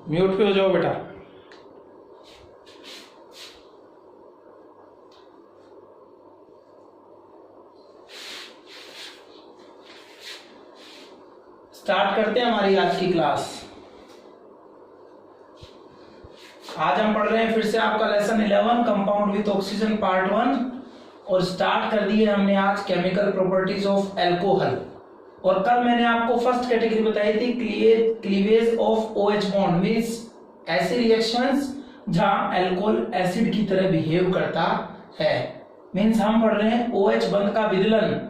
Mute पे हो जाओ बेटा। स्टार्ट करते हैं हमारी आज की क्लास। आज हम पढ़ रहे हैं फिर से आपका lesson 11 compound with oxygen part 1 और स्टार्ट कर दिए हमने आज केमिकल प्रॉपर्टीज ऑफ अल्कोहल। और कल मैंने आपको फर्स्ट कैटेगरी बताई थी cleavage of OH bond means ऐसी रिएक्शंस जहां अल्कोहल एसिड की तरह बिहेव करता है। मींस हम पढ़ रहे हैं OH बंध का विदलन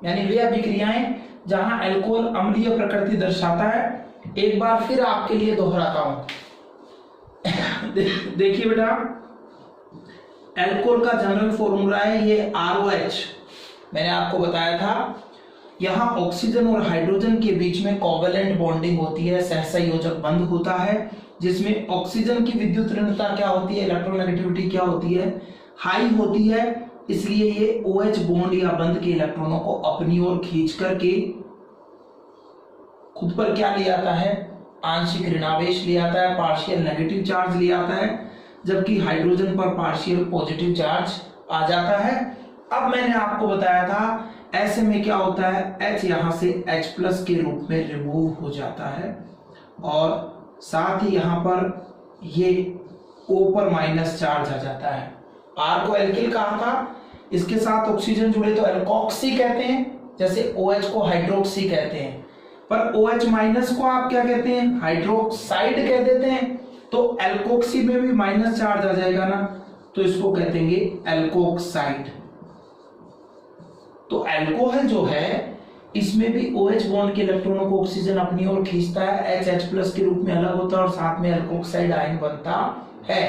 यानी वे अभिक्रियाएं जहां अल्कोहल अम्लीय प्रकृति दर्शाता है। एक बार फिर आपके लिए दोहराता हूं। देखिए बेटा, अल्कोहल का जनरल फॉर्मूला है ये ROH। मैंने आपको बताया था यहां ऑक्सीजन और हाइड्रोजन के बीच में कोवेलेंट बॉन्डिंग होती है, सहसंयोजक बंध होता है, जिसमें ऑक्सीजन की विद्युत ऋणता क्या होती है, इलेक्ट्रोनेगेटिविटी क्या होती है, हाई होती है। इसलिए ये OH बॉन्ड या बंध के इलेक्ट्रॉनों को अपनी ओर खींच करके खुद पर क्या ले आता है, आंशिक ऋणावेश ले आता है, पार्शियल नेगेटिव चार्ज ले आता है, जबकि हाइड्रोजन पर पार्शियल पॉजिटिव चार्ज आ जाता है। अब मैंने आपको बताया था ऐसे में क्या होता है, H यहां से H+ के रूप में रिमूव हो जाता है और साथ ही यहां पर ये O पर माइनस चार्ज आ जाता है। R को एल्किल कहा था, इसके साथ ऑक्सीजन जुड़े तो एल्कोक्सी कहते हैं, जैसे OH को हाइड्रोक्सी कहते हैं, पर OH माइनस को आप क्या कहते हैं, हाइड्रोक्साइड कह देते हैं। तो एल्कोक्सी में भी माइनस चार्ज आ जाएगा ना, तो इसको कहते हैं एल्कोक्साइड। तो अल्कोहल जो है इसमें भी OH बॉन्ड के इलेक्ट्रॉनों को ऑक्सीजन अपनी ओर खींचता है, H+ के रूप में अलग होता है और साथ में एल्कोक्साइड आयन बनता है।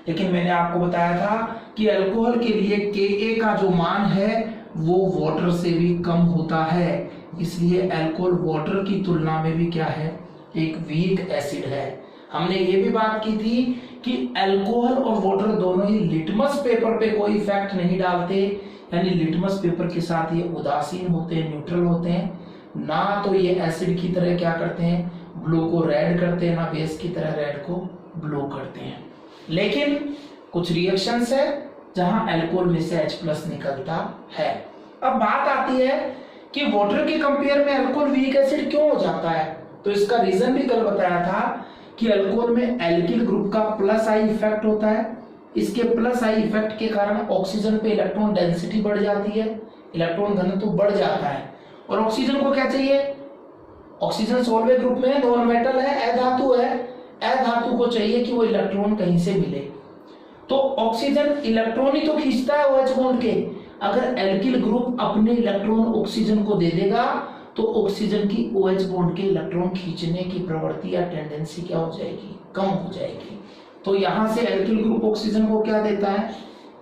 लेकिन मैंने आपको बताया था कि अल्कोहल के लिए Ka का जो मान है वो वाटर से भी कम होता है, इसलिए अल्कोहल वाटर की तुलना में भी क्या है, एक वीक एसिड है। हमने ये भी बात की थी कि अल्कोहल और वाटर दोनों ही लिटमस पेपर पे कोई इफेक्ट नहीं डालते, यानी लिटमस पेपर के साथ ये उदासीन होते हैं, न्यूट्रल होते हैं, ना तो ये एसिड की तरह क्या करते हैं, ब्लू को रेड करते हैं, ना बेस की तरह रेड को ब्लू करते हैं। लेकिन कुछ रिएक्शंस है जहां अल्कोहल में से H+ निकलता है। अब बात आती है कि वाटर के कंपेयर में अल्कोहल वीक एसिड क्यों हो जाता है, तो इसका रीजन भी कल बताया था कि अल्कोहल में एल्किल ग्रुप का +I इफेक्ट होता है। इसके +I इफेक्ट के कारण ऑक्सीजन पे इलेक्ट्रॉन डेंसिटी बढ़ जाती है, इलेक्ट्रॉन घनत्व बढ़ जाता है। और ऑक्सीजन को क्या चाहिए, ऑक्सीजन सोलवेट ग्रुप में नॉन मेटल है, अधातु है, अधातु को चाहिए कि वो इलेक्ट्रॉन कहीं से मिले। तो ऑक्सीजन इलेक्ट्रॉन ही तो खींचता है OH बॉन्ड के। अगर एल्किल ग्रुप अपने इलेक्ट्रॉन ऑक्सीजन को दे देगा तो ऑक्सीजन की OH बॉन्ड के इलेक्ट्रॉन खींचने की प्रवृत्ति या टेंडेंसी क्या हो जाएगी, कम हो जाएगी। तो यहां से एल्किल ग्रुप ऑक्सीजन को क्या देता है,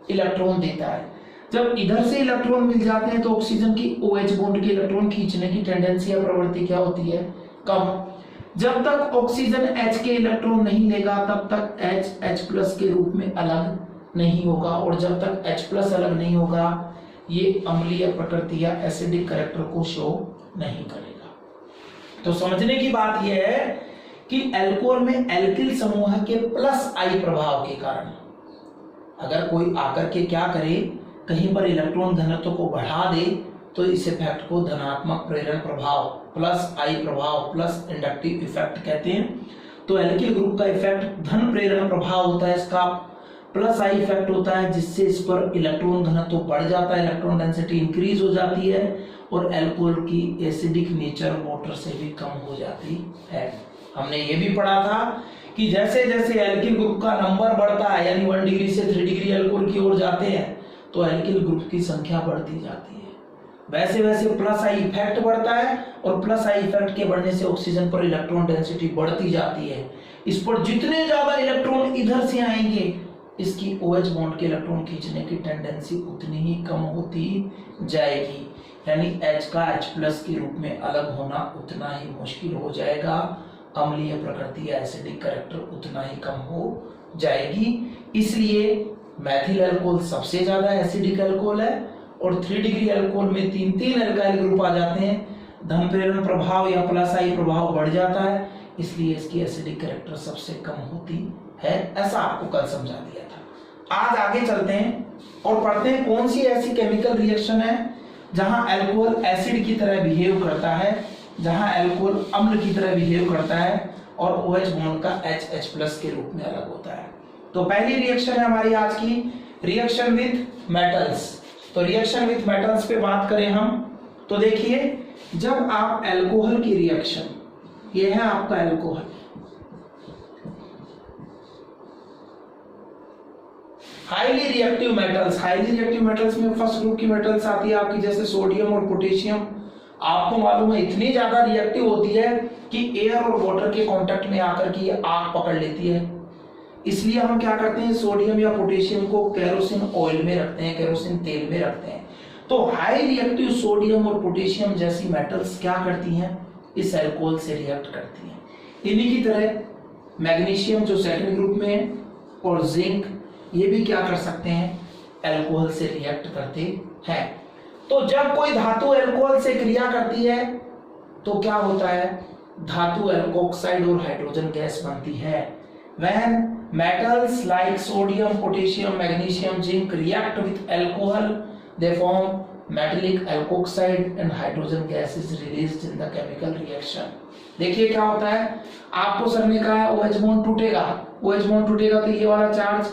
इलेक्ट्रॉन देता है। जब इधर से इलेक्ट्रॉन मिल जाते हैं तो ऑक्सीजन की OH बॉन्ड के इलेक्ट्रॉन खींचने की टेंडेंसी या प्रवृत्ति क्या होती है, कम। जब तक ऑक्सीजन H के इलेक्ट्रॉन नहीं लेगा तब तक H+ के रूप में अलग नहीं होगा, और जब तक H+ अलग नहीं होगा ये अम्लीय प्रकृति या एसिडिक कैरेक्टर को शो नहीं करेगा। तो समझने की बात यह है कि अल्कोहल में एल्किल समूह के +I प्रभाव के कारण अगर कोई आकर के क्या करे, कहीं पर इलेक्ट्रॉन घनत्व को बढ़ा दे तो इस इफेक्ट को धनात्मक प्रेरण प्रभाव +I प्रभाव प्लस इंडक्टिव इफेक्ट कहते हैं। तो एल्किल ग्रुप का इफेक्ट धन प्रेरण प्रभाव होता है, इसका +I इफेक्ट होता है, जिससे इस पर इलेक्ट्रॉन घनत्व बढ़ जाता है, इलेक्ट्रॉन डेंसिटी इंक्रीज हो जाती है और अल्कोहल की एसिडिक नेचर वाटर से भी कम हो जाती है। हमने ये भी पढ़ा था कि जैसे जैसे एल्किल ग्रुप का नंबर बढ़ता है, यानी 1 डिग्री से 3 डिग्री अल्कोहल की ओर जाते हैं तो एल्किल ग्रुप की संख्या बढ़ती जाती है, वैसे वैसे +I इफेक्ट बढ़ता है और +I इफेक्ट के बढ़ने से ऑक्सीजन पर इलेक्ट्रॉन डेंसिटी बढ़ती जाती है। इस पर जितने ज्यादा इलेक्ट्रॉन इधर से आएंगे इसकी OH बॉन्ड के इलेक्ट्रॉन खींचने की टेंडेंसी उतनी ही कम होती जाएगी, यानी H का H+ के रूप में अलग होना उतना ही मुश्किल हो जाएगा, अम्लीय प्रकृति या एसिडिक कैरेक्टर उतना ही कम हो जाएगी। इसलिए मैथिल अल्कोहल सबसे ज्यादा एसिडिक अल्कोहल है और 3 डिग्री अल्कोहल में 3 अल्काइल ग्रुप आ जाते हैं, धन प्रेरण प्रभाव या +I प्रभाव बढ़ जाता है, इसलिए इसकी एसिडिक कैरेक्टर सबसे कम होती है। ऐसा आपको कल समझा दिया था। आज आगे चलते हैं और पढ़ते हैं कौन सी ऐसी केमिकल रिएक्शन है जहां अल्कोहल एसिड की तरह बिहेव करता है, जहां अल्कोहल अम्ल की तरह बिहेव करता है और OH बॉन्ड का H+ के रूप में अलग होता है। तो पहली रिएक्शन है हमारी आज की रिएक्शन विथ मेटल्स। तो रिएक्शन विथ मेटल्स पे बात करें हम तो देखिए, जब आप अल्कोहल की रिएक्शन, ये है आपका alcohol, highly reactive metals, highly reactive metals में फर्स्ट ग्रुप की मेटल्स आती है आपकी जैसे सोडियम और पोटेशियम। आपको मालूम है इतनी ज्यादा रिएक्टिव होती है कि एयर और वाटर के कांटेक्ट में आकर के ये आग पकड़ लेती है। इसलिए हम क्या करते हैं, सोडियम या पोटेशियम को केरोसिन ऑयल में रखते हैं, केरोसिन तेल में रखते हैं। तो हाई रिएक्टिव सोडियम और पोटेशियम जैसी मेटल्स क्या करती हैं, इस अल्कोहल से रिएक्ट करती हैं। इन्हीं की तरह मैग्नीशियम जो सेकंड ग्रुप में है और जिंक, ये भी क्या कर सकते हैं, अल्कोहल से रिएक्ट करते हैं। तो जब कोई धातु अल्कोहल से क्रिया करती है तो क्या होता है, धातु अल्कोक्साइड और हाइड्रोजन गैस बनती है। When metals like sodium, potassium, magnesium, zinc react with alcohol, they form metallic alkoxide and hydrogen gas is released in the chemical reaction। देखिए क्या होता है, आपको सर ने कहा है OH बॉन्ड टूटेगा, OH बॉन्ड टूटेगा तो ये वाला चार्ज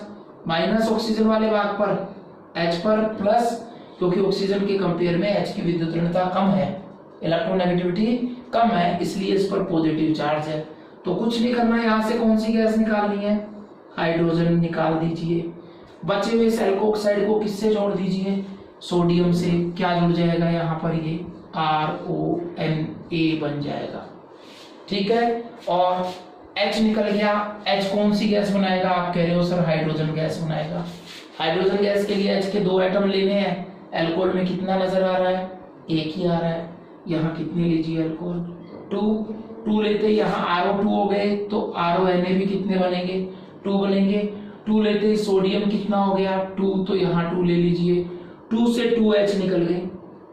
माइनस ऑक्सीजन वाले भाग पर, H पर प्लस, क्योंकि ऑक्सीजन के कंपेयर में H की विद्युत ऋणता कम है, इलेक्ट्रोनेगेटिविटी कम है, इसलिए इस पर पॉजिटिव चार्ज है। तो कुछ नहीं करना है, यहां से कौन सी गैस निकालनी है, हाइड्रोजन निकाल दीजिए। बचे हुए इस अल्कोक्साइड को किससे जोड़ दीजिए, सोडियम से। क्या जुड़ जाएगा यहाँ पर, ये RONA बन जाएगा, ठीक है। और H निकल गया, H कौन सी गैस बनाएगा, आप कह रहे हो सर हाइड्रोजन गैस बनाएगा। हाइड्रोजन गैस के लिए H के 2 एटम लेने हैं। अल्कोहल में कितना नजर आ रहा है, एक ही आ रहा है। यहाँ कितने लीजिए अल्कोहल, 2 लेते, यहाँ RO2 हो गए तो RONA भी कितने बनेंगे, 2 बनेंगे। 2 लेते सोडियम कितना हो गया, 2, तो यहाँ 2 ले लीजिए। 2 से 2H निकल गए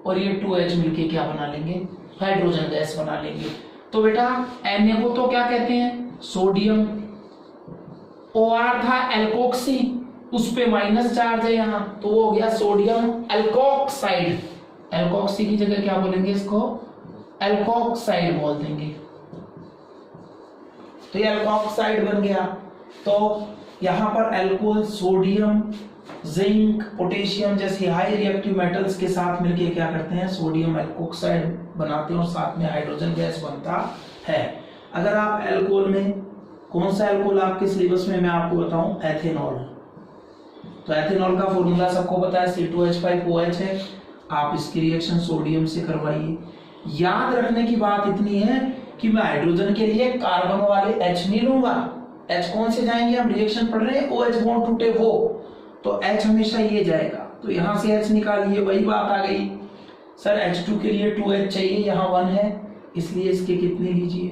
और ये 2H मिलके क्या बना लेंगे, हाइड्रोजन गैस बना लेंगे। तो बेटा Na को तो क्या कहते हैं, सोडियम। OR था एल्कोक्सी, उस पे माइनस चार्ज है यहाँ, तो वो हो गया सोडियम एल्कोक्साइड। एल्कोक्सी की जगह क्या बोलेंगे, इसको एल्कोक्साइड बोल देंगे। तो ये एल्कोक्साइड बन गया। तो यहाँ पर अल्कोहल सोडियम, जिंक, पोटेशियम जैसी हाई रिएक्टिव मेटल्स के साथ मिलके क्या करते हैं, सोडियम एल्कोक्साइड बनाते हैं और साथ में हाइड्रोजन गैस बनता है। अगर आप अल्कोहल में, कौन सा अल्कोहल आपके सिलेबस में मैं आपको बताऊं, एथेनॉल। तो एथेनॉल का फॉर्मूला सबको पता है, C2H5OH है। आप इसकी रिएक्शन सोडियम से करवाइए। याद रखने की बात इतनी है कि मैं हाइड्रोजन के लिए कार्बन वाले H नहीं लूंगा। H कौन से जाएंगे, हम रिएक्शन पढ़ रहे हैं OH बॉन्ड टूटे वो, तो H हमेशा ये जाएगा। तो यहां से H निकालिए, वही बात आ गई सर, H2 के लिए 2H चाहिए, यहाँ 1 है, इसलिए इसके कितने लीजिए,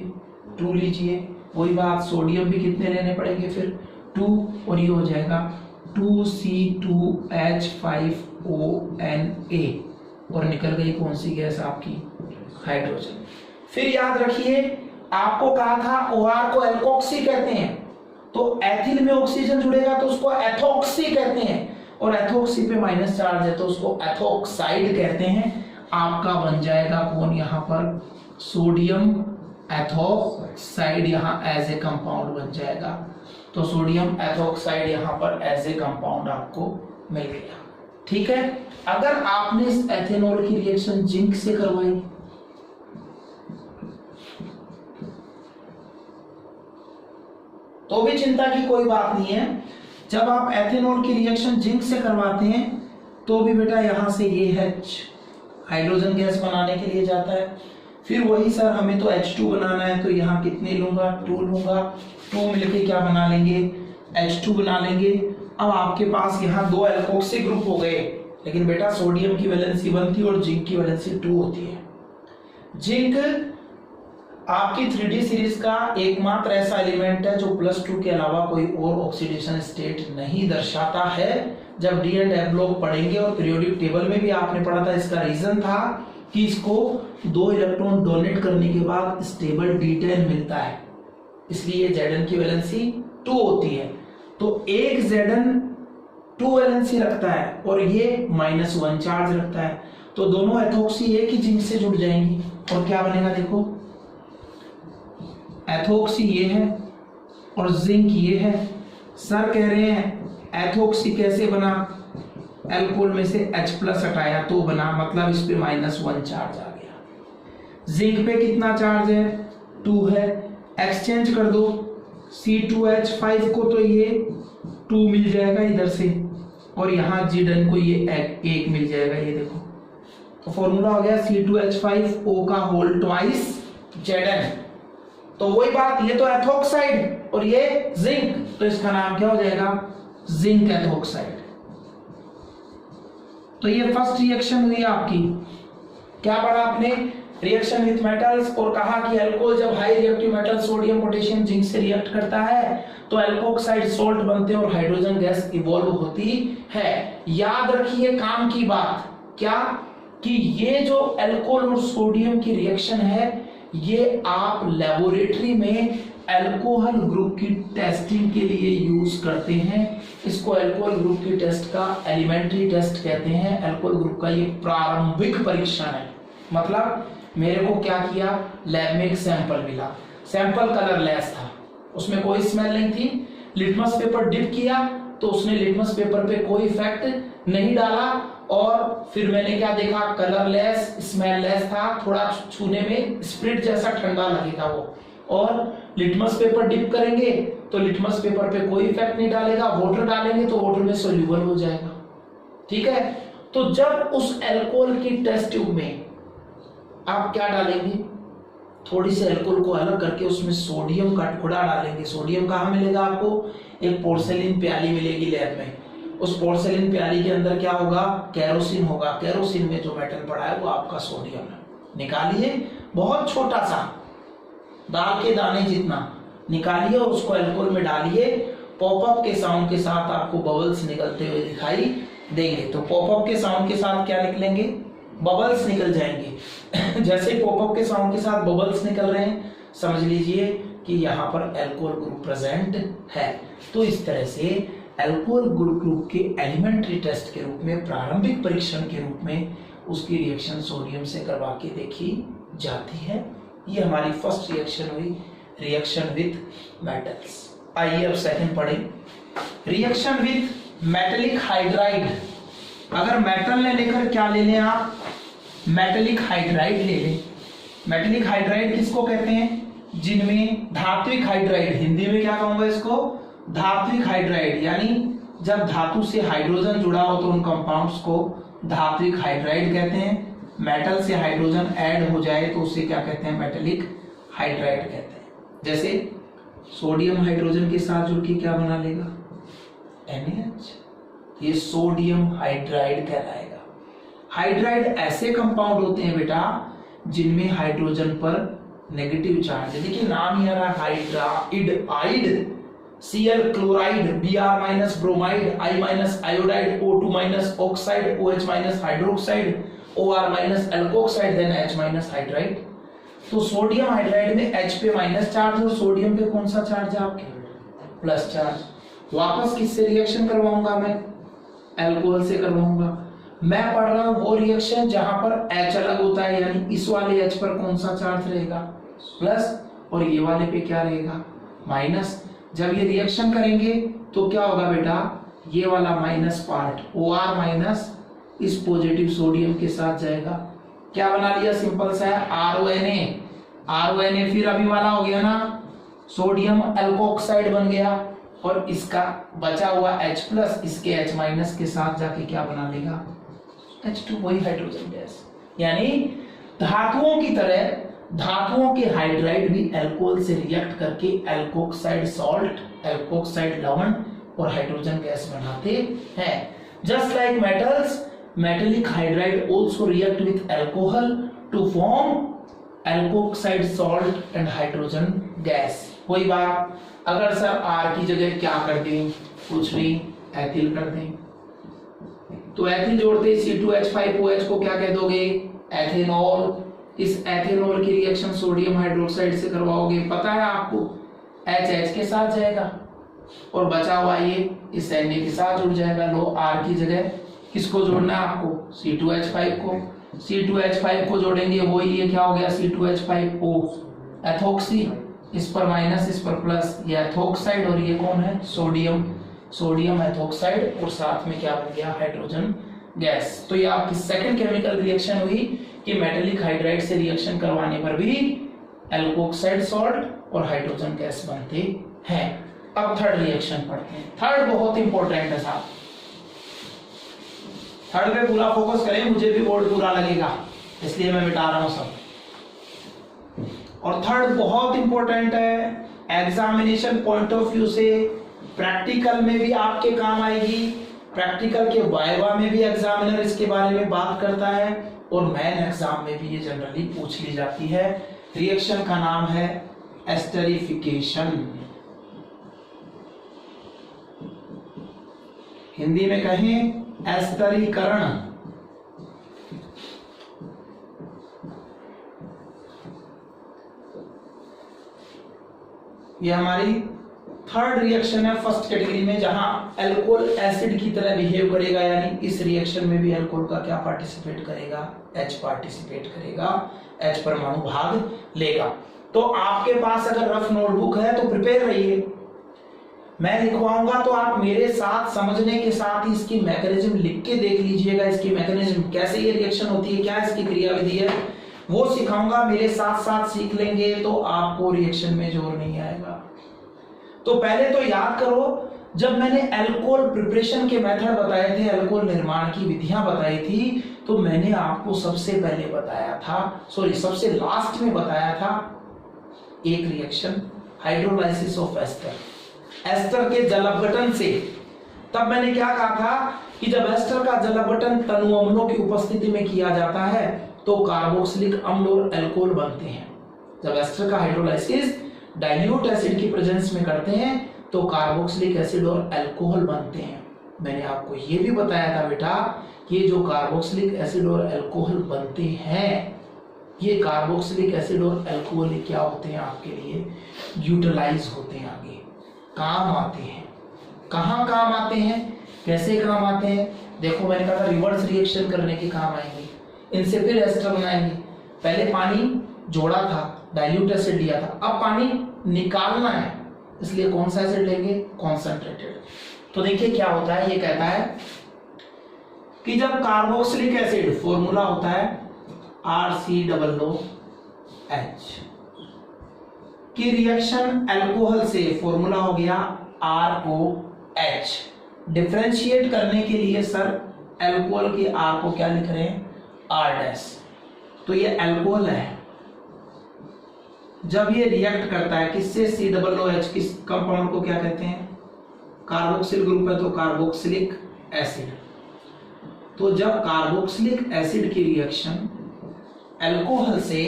2 लीजिए। वही बात, सोडियम भी कितने लेने पड़ेंगे फिर, 2, और ये हो जाएगा 2C2H5ONA, और निकल गई कौन सी गैस आपकी, हाइड्रोजन। फिर याद रखिए, आपको कहा था OR को एल्कोक्सी कहते हैं, तो एथिल में ऑक्सीजन जुड़ेगा तो उसको एथोक्सी कहते हैं, और एथोक्सी पे माइनस चार्ज है तो उसको एथोक्साइड कहते हैं। आपका बन जाएगा कौन, यहाँ पर सोडियम एथोक्साइड, यहाँ एज ए कंपाउंड बन जाएगा। तो सोडियम एथोक्साइड यहाँ पर एज ए कंपाउंड आपको मिल गया, ठीक है। अगर आपने इस एथेनॉल की रिएक्शन जिंक से करवाई तो भी चिंता की कोई बात नहीं है। जब आप एथेनॉल की रिएक्शन जिंक से करवाते हैं तो भी बेटा यहां से ये H हाइड्रोजन गैस बनाने के लिए जाता है। फिर वही सर, हमें तो H2 बनाना है, तो यहाँ कितने लूंगा, 2 लूंगा। 2 मिलके क्या बना लेंगे, H2 बना लेंगे। अब आपके पास यहाँ 2 एल्कोक्सी ग्रुप हो गए, लेकिन बेटा सोडियम की वैलेंसी 1 थी और जिंक की वैलेंसी 2 होती है। जिंक आपकी 3D सीरीज का एकमात्र ऐसा एलिमेंट है जो +2 के अलावा कोई और ऑक्सीडेशन स्टेट नहीं दर्शाता है। जब डी एंड एफ लोग पढ़ेंगे और पीरियोडिक टेबल में भी आपने पढ़ा था, इसका रीजन था कि इसको 2 इलेक्ट्रॉन डोनेट करने के बाद स्टेबल D10 मिलता है। इसलिए Zn की वैलेंसी 2 होती है। तो एक Zn 2 वैलेंसी रखता है और ये -1 चार्ज रखता है, तो दोनों एथोक्सी एक ही जिंक से जुड़ जाएंगी और क्या बनेगा, देखो एथोक्सी ये है और जिंक ये है। सर कह रहे हैं एथोक्सी कैसे बना, एल्कोहल में से H+ हटाया तो बना, मतलब इस पे -1 चार्ज आ गया। जिंक पे कितना चार्ज है, 2 है, एक्सचेंज कर दो C2H5 को तो ये 2 मिल जाएगा इधर से, और यहाँ Zn को ये 1 मिल जाएगा, ये देखो। तो फॉर्मूला हो गया C2H5O का होल ट्वाइस Zn। तो वही बात, ये तो एथोक्साइड और ये जिंक, तो इसका नाम क्या हो जाएगा, जिंक एथोक्साइड। तो ये फर्स्ट रिएक्शन हुई आपकी। क्या पढ़ा आपने, रिएक्शन विथ मेटल्स, और कहा कि अल्कोहल जब high reactive metal sodium potassium zinc से रिएक्ट करता है तो एल्कोक्साइड सोल्ट बनते हैं और हाइड्रोजन गैस इवॉल्व होती है। याद रखिए काम की बात, क्या कि ये जो अल्कोहल और सोडियम की रिएक्शन है ये आप लेबोरेटरी में अल्कोहल ग्रुप की टेस्टिंग के लिए यूज करते हैं। इसको अल्कोहल ग्रुप की टेस्ट का एलिमेंट्री टेस्ट कहते हैं। अल्कोहल ग्रुप का ये प्रारंभिक परीक्षण है। मतलब मेरे को क्या किया, लैब में एक सैंपल मिला, सैंपल कलरलेस था, उसमें कोई स्मेल नहीं थी। लिटमस पेपर डिप किया तो उसने लिटमस पेपर पे कोई इफेक्ट नहीं डाला, और फिर मैंने क्या देखा, कलरलेस स्मेललेस था, थोड़ा छूने में स्प्रिट जैसा ठंडा लगेगा वो। और लिटमस पेपर डिप करेंगे तो लिटमस पेपर पे कोई इफेक्ट नहीं डालेगा, वाटर डालेंगे तो वाटर में सोल्यूबल हो जाएगा। ठीक है, तो जब उस अल्कोहल की टेस्ट ट्यूब में आप क्या डालेंगे, थोड़ी सी अल्कोहल को अलग करके उसमें सोडियम का टुकड़ा डालेंगे। सोडियम कहाँ मिलेगा आपको, एक पोर्सेलिन प्याली मिलेगी लैब में। उस पोर्सेलिन प्याली के अंदर क्या होगा, केरोसिन होगा। केरोसिन में जो मेटल पड़ा है वो आपका सोडियम है। निकालिए, बहुत छोटा सा, दाल के दाने जितना निकालिए, उसको अल्कोहल में डालिए। पॉपअप के साउंड के साथ आपको बबल्स निकलते हुए दिखाई देंगे। तो पॉपअप के साउंड के साथ क्या निकलेंगे, बबल्स निकल जाएंगे। जैसे पॉपअप के साउंड के साथ बबल्स निकल रहे हैं, समझ लीजिए कि यहाँ पर अल्कोहल ग्रुप प्रेजेंट है। तो इस तरह से अल्कोहल ग्रुप के एलिमेंट्री टेस्ट के रूप में, प्रारंभिक परीक्षण के रूप में उसकी रिएक्शन सोडियम से करवा के देखी जाती है। ये हमारी फर्स्ट रिएक्शन हुई, रिएक्शन विथ मेटल्स। आइए अब सेकंड पढ़ें, रिएक्शन विथ मेटेलिक हाइड्राइड। अगर मेटल ने लेकर क्या ले लें आप, मेटेलिक हाइड्राइड ले लें। मेटेलिक हाइड्राइड किसको कहते हैं, जिनमें धात्विक हाइड्राइड, हिंदी में क्या कहूंगा इसको, धात्विक हाइड्राइड, यानी जब धातु से हाइड्रोजन जुड़ा हो तो उन कंपाउंड्स को धात्विक हाइड्राइड कहते हैं। मेटल से हाइड्रोजन ऐड हो जाए तो उसे क्या कहते हैं, मेटेलिक हाइड्राइड कहते हैं। जैसे सोडियम हाइड्रोजन के साथ जुड़ के क्या बना लेगा, NaH, ये सोडियम हाइड्राइड कहलाएगा। हाइड्राइड ऐसे कंपाउंड होते हैं बेटा जिनमें हाइड्रोजन पर नेगेटिव चार्ज है। देखिए नाम ही आ रहा है hydride, ide, Cl chloride, Br- bromide, I- iodide, O2- oxide, OH- hydroxide, OR- alkoxide, then H- hydride. तो सोडियम हाइड्राइड में H पे माइनस चार्ज और सोडियम पे कौन सा चार्ज है आपके, प्लस चार्ज। वापस किससे रिएक्शन करवाऊंगा मैं, अल्कोहल से करवाऊंगा। मैं पढ़ रहा हूं वो रिएक्शन जहां पर H अलग होता है, यानी इस वाले H पर कौन सा चार्ज रहेगा, प्लस, और ये वाले पे क्या रहेगा, माइनस। जब ये रिएक्शन करेंगे तो क्या होगा बेटा, ये वाला माइनस पार्ट OR- इस पॉजिटिव सोडियम के साथ जाएगा। क्या बना लिया, सिंपल सा है, RONA, फिर अभी वाला हो गया ना, सोडियम अल्कोक्साइड बन गया, और इसका बचा हुआ H+ इसके H- के साथ जाके क्या बना लेगा, H2, वही हाइड्रोजन गैस। यानी धातुओं की तरह धातुओं के हाइड्राइड भी अल्कोहल से रिएक्ट करके अल्कोक्साइड सॉल्ट, अल्कोक्साइड लवण और हाइड्रोजन गैस बनाते हैं। Just like metals, metallic hydride also react with alcohol to form alkoxide salt and hydrogen gas. कोई बात, अगर सर R की जगह क्या कर दें, कुछ नहीं, एथिल कर दें, तो एथिल जोड़ते C2H5OH को क्या कह दोगे, एथेनॉल। इस एथेनॉल की रिएक्शन सोडियम हाइड्रोक्साइड से करवाओगे। पता है आपको H के साथ जाएगा और बचा हुआ ये इस Na के साथ जुड़ जाएगा। लो R की जगह किसको जोड़ना है आपको, C2H5 को। C2H5 को जोड़ेंगे वो ये क्या हो गया, C2H5O एथोक्सी, इस पर माइनस इस पर प्लस, ये एथोक्साइड और ये कौन है, सोडियम, सोडियम एथोक्साइड और साथ में क्या बन गया, हाइड्रोजन गैस। तो ये आपकी सेकंड केमिकल रिएक्शन हुई कि मेटेलिक हाइड्राइड से रिएक्शन करवाने पर भी एल्कोक्साइड सॉल्ट और हाइड्रोजन गैस बनते हैं। अब थर्ड रिएक्शन पढ़ते हैं। थर्ड बहुत इंपॉर्टेंट है साहब, थर्ड पे पूरा फोकस करें, मुझे भी बोर्ड पूरा लगेगा इसलिए मैं मिटा रहा हूं सब। और थर्ड बहुत इंपॉर्टेंट है, एग्जामिनेशन पॉइंट ऑफ व्यू से प्रैक्टिकल में भी आपके काम आएगी, प्रैक्टिकल के वाइवा में भी एग्जामिनर इसके बारे में बात करता है और मेन एग्जाम में भी ये जनरली पूछ ली जाती है। रिएक्शन का नाम है एस्टरिफिकेशन, हिंदी में कहें एस्तरीकरण। ये हमारी थर्ड रिएक्शन है फर्स्ट कैटेगरी में, जहां अल्कोहल एसिड की तरह बिहेव करेगा, यानी इस रिएक्शन में भी अल्कोहल का क्या पार्टिसिपेट करेगा, H पार्टिसिपेट करेगा, H परमाणु भाग लेगा। तो आपके पास अगर रफ नोटबुक है तो प्रिपेयर रहिए, मैं लिखवाऊंगा तो आप मेरे साथ समझने के साथ ही इसकी मैकेनिज्म लिख के देख लीजिएगा, इसकी मैकेनिज्म कैसे ये रिएक्शन होती है, क्या इसकी क्रियाविधि है, वो सिखाऊंगा, मेरे साथ साथ सीख लेंगे तो आपको रिएक्शन में जोर नहीं आएगा। तो पहले तो याद करो, जब मैंने अल्कोहल प्रिपरेशन के मेथड बताए थे, अल्कोहल निर्माण की विधियां बताई थी, तो मैंने आपको सबसे पहले बताया था, सबसे लास्ट में बताया था एक reaction, hydrolysis of ester, ester के जल अपघटन से। तब मैंने क्या कहा था कि जब एस्टर का जल अपघटन तनु अम्लों की उपस्थिति में किया जाता है तो कार्बोक्सिलिक अम्ल और अल्कोहल बनते हैं। जब एस्टर का हाइड्रोलाइसिस डाइल्यूट एसिड की प्रेजेंस में करते हैं तो कार्बोक्सिलिक एसिड और अल्कोहल बनते हैं। मैंने आपको यह भी बताया था बेटा कि जो कार्बोक्सिलिक एसिड और अल्कोहल बनते हैं, ये कार्बोक्सिलिक एसिड और अल्कोहल क्या होते हैं, आपके लिए यूटिलाइज होते हैं, आगे काम आते हैं। कहाँ काम आते हैं, कैसे काम आते हैं, देखो मैंने कहा था रिवर्स रिएक्शन करने के काम आएंगे, इनसे फिर एस्टर बनाएंगे। पहले पानी जोड़ा था, डाइल्यूट एसिड लिया था, अब पानी निकालना है, इसलिए कौन सा एसिड लेंगे, कॉन्सेंट्रेटेड। तो देखिए क्या होता है, ये कहता है कि जब कार्बोक्सिलिक एसिड, फॉर्मूला होता है RCOOH की रिएक्शन अल्कोहल से, फॉर्मूला हो गया ROH, डिफरेंशिएट करने के लिए सर अल्कोहल के R को क्या लिख रहे हैं, R'। तो ये अल्कोहल है, जब ये रिएक्ट करता है किससे, COOH, किस कंपाउंड को क्या कहते हैं, कार्बोक्सिल ग्रुप है तो कार्बोक्सिलिक एसिड। तो जब कार्बोक्सिलिक एसिड की रिएक्शन अल्कोहल से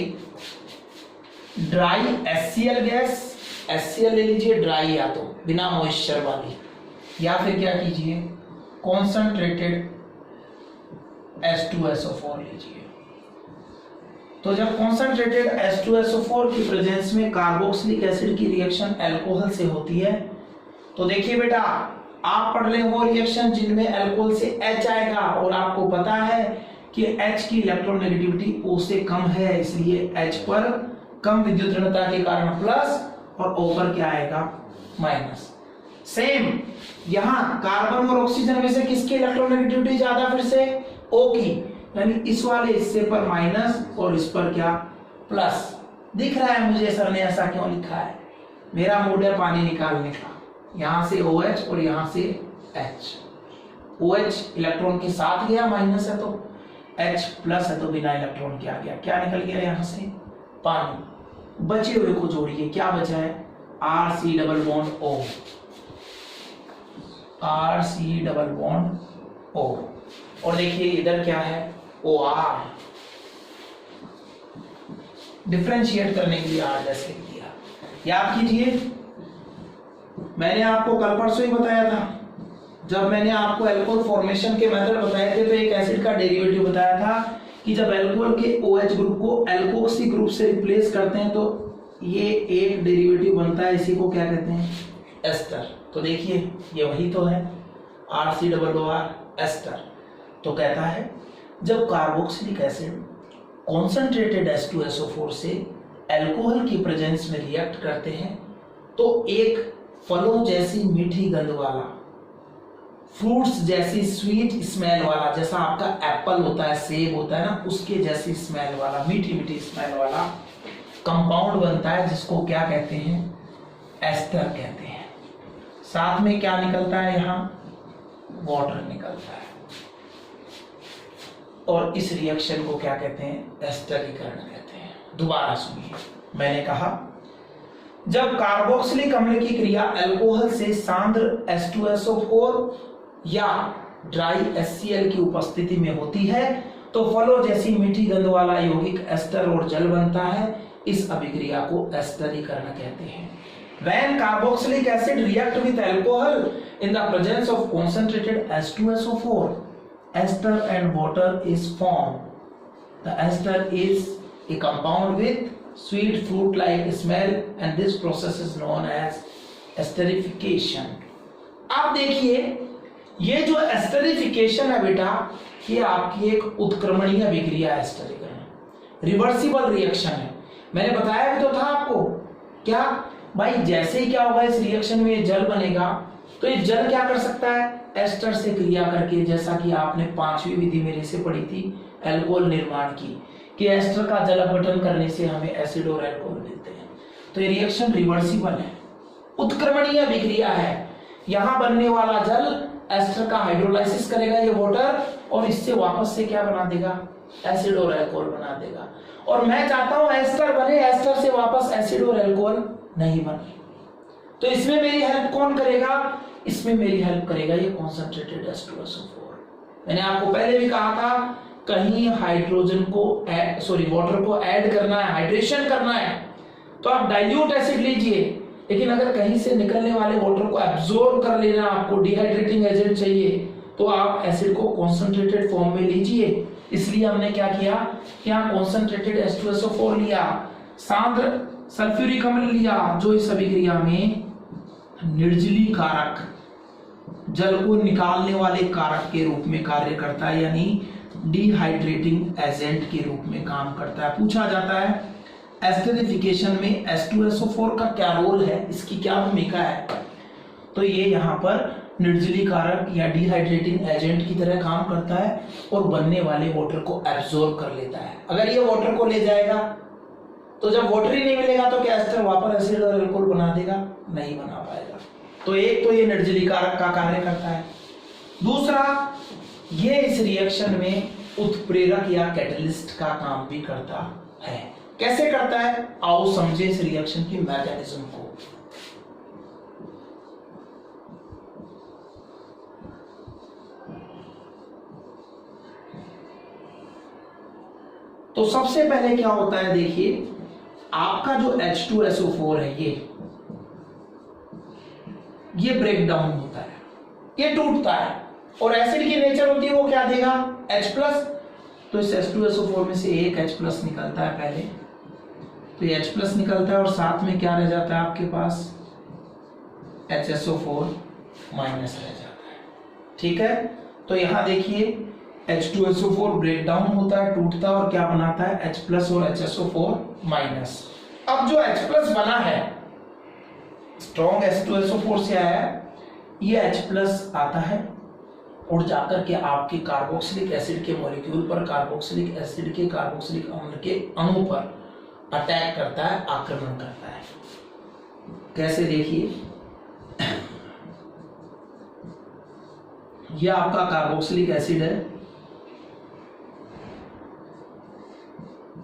ड्राई HCl गैस, HCl ले लीजिए ड्राई, या तो बिना मॉइस्चर वाली, या फिर क्या कीजिए कॉन्सेंट्रेटेड H2SO4 लीजिए। तो जब कॉन्सेंट्रेटेड H2SO4 की प्रेजेंस में कार्बोक्सिलिक एसिड की रिएक्शन अल्कोहल से होती है, तो देखिए बेटा आप पढ़ रहे हो रिएक्शन जिनमें अल्कोहल से H आएगा, और आपको पता है कि H की इलेक्ट्रोनेगेटिविटी O से कम है, इसलिए H पर कम विद्युत ऋणता के कारण प्लस और O पर क्या आएगा, माइनस। सेम यहां कार्बन और ऑक्सीजन में से किसकी इलेक्ट्रोनेगेटिविटी ज्यादा, फिर से O की, यानी इस वाले हिस्से पर माइनस और इस पर क्या, प्लस। दिख रहा है मुझे सर ने ऐसा क्यों लिखा है, मेरा मूड है पानी निकालने का, यहां से OH और यहां से H। OH इलेक्ट्रॉन के साथ गया, माइनस है तो H प्लस है तो बिना इलेक्ट्रॉन के आ गया, क्या निकल गया यहां से, पानी। बचे हुए को जोड़िए, क्या बचा है, RC double bond O, RC double bond O, और देखिए इधर क्या है, OR, डिफरेंशिएट करने के लिए R जैसे दिया। याद कीजिए मैंने आपको कल परसों ही बताया था, जब मैंने आपको अल्कोहल फॉर्मेशन के मेथड बताए थे, तो एक एसिड का डेरिवेटिव बताया था कि जब अल्कोहल के OH ग्रुप को अल्कोक्सी ग्रुप से रिप्लेस करते हैं तो ये एक डेरिवेटिव बनता है, इसी को क्या कहते हैं, एस्टर। तो देखिए ये वही तो है, RCOOR एस्टर। तो कहता है जब कार्बोक्सिलिक एसिड कॉन्सेंट्रेटेड H2SO4 से अल्कोहल की प्रेजेंस में रिएक्ट करते हैं तो एक फलों जैसी मीठी गंध वाला, फ्रूट्स जैसी स्वीट स्मेल वाला, जैसा आपका एप्पल होता है, सेब होता है ना, उसके जैसी स्मेल वाला, मीठी मीठी स्मेल वाला कंपाउंड बनता है, जिसको क्या कहते हैं, एस्टर कहते हैं। साथ में क्या निकलता है, यहाँ वाटर निकलता है, और इस रिएक्शन को क्या कहते हैं, एस्टरीकरण कहते हैं। दोबारा सुनिए, मैंने कहा जब कार्बोक्सिलिक अम्ल की क्रिया अल्कोहल से सांद्र H2SO4 या ड्राई HCl की उपस्थिति में होती है तो फलों जैसी मीठी गंध वाला यौगिक एस्टर और जल बनता है। इस अभिक्रिया को एस्टरीकरण कहते हैं। When carboxylic acid react with alcohol in the presence of concentrated H2SO4, ester and water is formed. The ester is a compound with sweet fruit-like smell and this process is known as esterification. अब देखिए ये जो esterification है बेटा, ये आपकी एक उत्क्रमणीय अभिक्रिया है, एस्टरीकरण, रिवर्सिबल रिएक्शन है। मैंने बताया भी तो था आपको, क्या भाई, जैसे ही क्या होगा इस रिएक्शन में जल बनेगा तो ये जल क्या कर सकता है, एस्टर से क्रिया करके, जैसा कि आपने 5वीं विधि मेरे से पढ़ी थी अल्कोहल निर्माण की, कि एस्टर का जल अपघटन करने से हमें एसिड और अल्कोहल मिलते हैं। तो ये रिएक्शन रिवर्सिबल है, उत्क्रमणीय अभिक्रिया है। यहां बनने वाला जल एस्टर का हाइड्रोलाइसिस करेगा, ये वाटर, और इससे वापस से क्या बना देगा, एसिड और अल्कोहल बना देगा। और मैं चाहता हूं एस्टर बने, एस्टर से वापस एसिड और अल्कोहल नहीं बने। तो इसमें मेरी हेल्प कौन करेगा, इसमें मेरी हेल्प करेगा ये कॉन्सेंट्रेटेड H2SO4। मैंने आपको पहले भी कहा था, कहीं हाइड्रोजन को वाटर को ऐड करना है, हाइड्रेशन करना है, तो आप डाइल्यूट एसिड लीजिए, लेकिन अगर कहीं से निकलने वाले वाटर को एब्जॉर्ब कर लेना, आपको डिहाइड्रेटिंग एजेंट चाहिए, तो आप एसिड को कॉन्सेंट्रेटेड फॉर्म में लीजिए। इसलिए हमने क्या किया, यहाँ कॉन्सेंट्रेटेड H2SO4 लिया, सांद्र सल्फ्यूरिक अम्ल लिया, जो इस अभिक्रिया में निर्जली कारक, जल को निकालने वाले कारक के रूप में कार्य करता है, यानी डिहाइड्रेटिंग एजेंट के रूप में काम करता है। पूछा जाता है एस्टरिफिकेशन में H2SO4 का क्या रोल है, इसकी क्या भूमिका है, तो ये यहाँ पर निर्जली कारक या डिहाइड्रेटिंग एजेंट की तरह काम करता है और बनने वाले वाटर को एब्जॉर्ब कर लेता है। अगर ये वाटर को ले जाएगा तो जब वाटर ही नहीं मिलेगा तो क्या एस्टर वापस एसिड और अल्कोहल बना देगा, नहीं बना पाएगा। तो एक तो ये निर्जली कारक का कार्य करता है, दूसरा ये इस रिएक्शन में उत्प्रेरक या कैटलिस्ट का काम भी करता है। कैसे करता है, आओ समझे इस रिएक्शन की मैकेनिज्म को। तो सबसे पहले क्या होता है, देखिए आपका जो H2SO4 है ये ब्रेक डाउन होता है, ये टूटता है, और एसिड की नेचर होती है वो क्या देगा, H+। तो इस H2SO4 में से एक H+ निकलता है पहले, तो ये H+ निकलता है और साथ में क्या रह जाता है आपके पास, HSO4- रह जाता है। ठीक है, तो यहां देखिए H2SO4 ब्रेक डाउन होता है, टूटता है और क्या बनाता है, H+ और HSO4-। अब जो H+ बना है, स्ट्रॉन्ग H2SO4 से आया है, ये H+ आता है और जाकर के आपके कार्बोक्सिलिक एसिड के मॉलिक्यूल पर, कार्बोक्सिलिक एसिड के कार्बोक्सिलिक अम्ल के अणु पर अटैक करता है, आक्रमण करता है। कैसे, देखिए यह आपका कार्बोक्सिलिक एसिड है,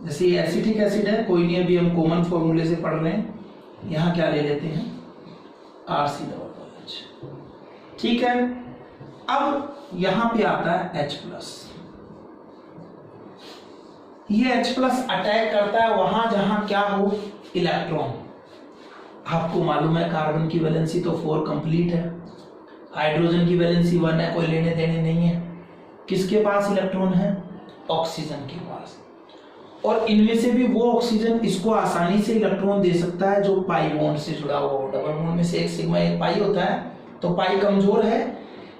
जैसे ये एसिटिक एसिड है, कोई नहीं, अभी हम कॉमन फॉर्मूले से पढ़ रहे हैं, यहां क्या ले लेते हैं, RCOOH। ठीक है, अब यहां पे आता है H+। ये H+ अटैक करता है वहां जहां क्या हो, इलेक्ट्रॉन। आपको मालूम है कार्बन की वैलेंसी तो 4 कंप्लीट है, हाइड्रोजन की वैलेंसी 1 है, कोई लेने देने नहीं है। किसके पास इलेक्ट्रॉन है, ऑक्सीजन के पास। और इनमें से भी वो ऑक्सीजन इसको आसानी से इलेक्ट्रॉन दे सकता है जो पाई बॉन्ड से जुड़ा हुआ हो। डबल बॉन्ड में से एक सिग्मा एक पाई होता है, तो पाई कमजोर है,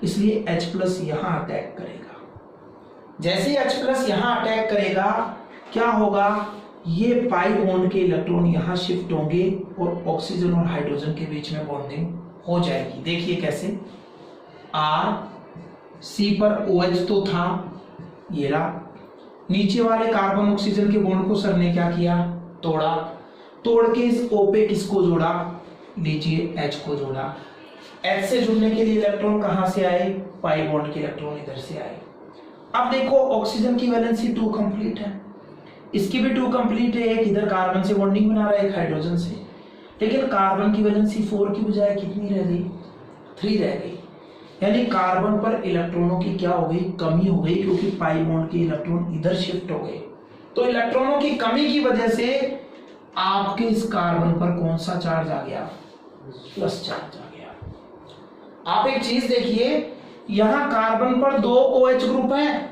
इसलिए H+ यहां अटैक करेगा। जैसे ही H+ यहां अटैक करेगा, क्या होगा, ये पाई बॉन्ड के इलेक्ट्रॉन यहां शिफ्ट होंगे और ऑक्सीजन और हाइड्रोजन के बीच में बॉन्डिंग हो जाएगी। देखिए कैसे, C पर OH तो था, ये रहा, नीचे वाले कार्बन ऑक्सीजन के बॉन्ड को सर ने क्या किया, तोड़ा, तोड़ के इस O पे किसको जोड़ा, लीजिए H को जोड़ा। H से जुड़ने के लिए इलेक्ट्रॉन कहां से आए, पाई बॉन्ड के इलेक्ट्रॉन इधर से आए। अब देखो ऑक्सीजन की वैलेंसी 2 कंप्लीट है, इसकी भी 2 कंप्लीट है, एक इधर कार्बन से बॉन्डिंग बना रहा है, एक हाइड्रोजन से, लेकिन कार्बन की वैलेंसी 4 की बजाय कितनी रह गई, 3 रह गई। यानी कार्बन पर इलेक्ट्रॉनों की क्या हो गई, कमी हो गई, क्योंकि पाई बॉन्ड के इलेक्ट्रॉन इधर शिफ्ट हो गए। तो इलेक्ट्रॉनों की कमी की वजह से आपके इस कार्बन पर कौन सा चार्ज आ गया, प्लस चार्ज आ गया। आप एक चीज देखिए, यहां कार्बन पर 2 OH ग्रुप हैं,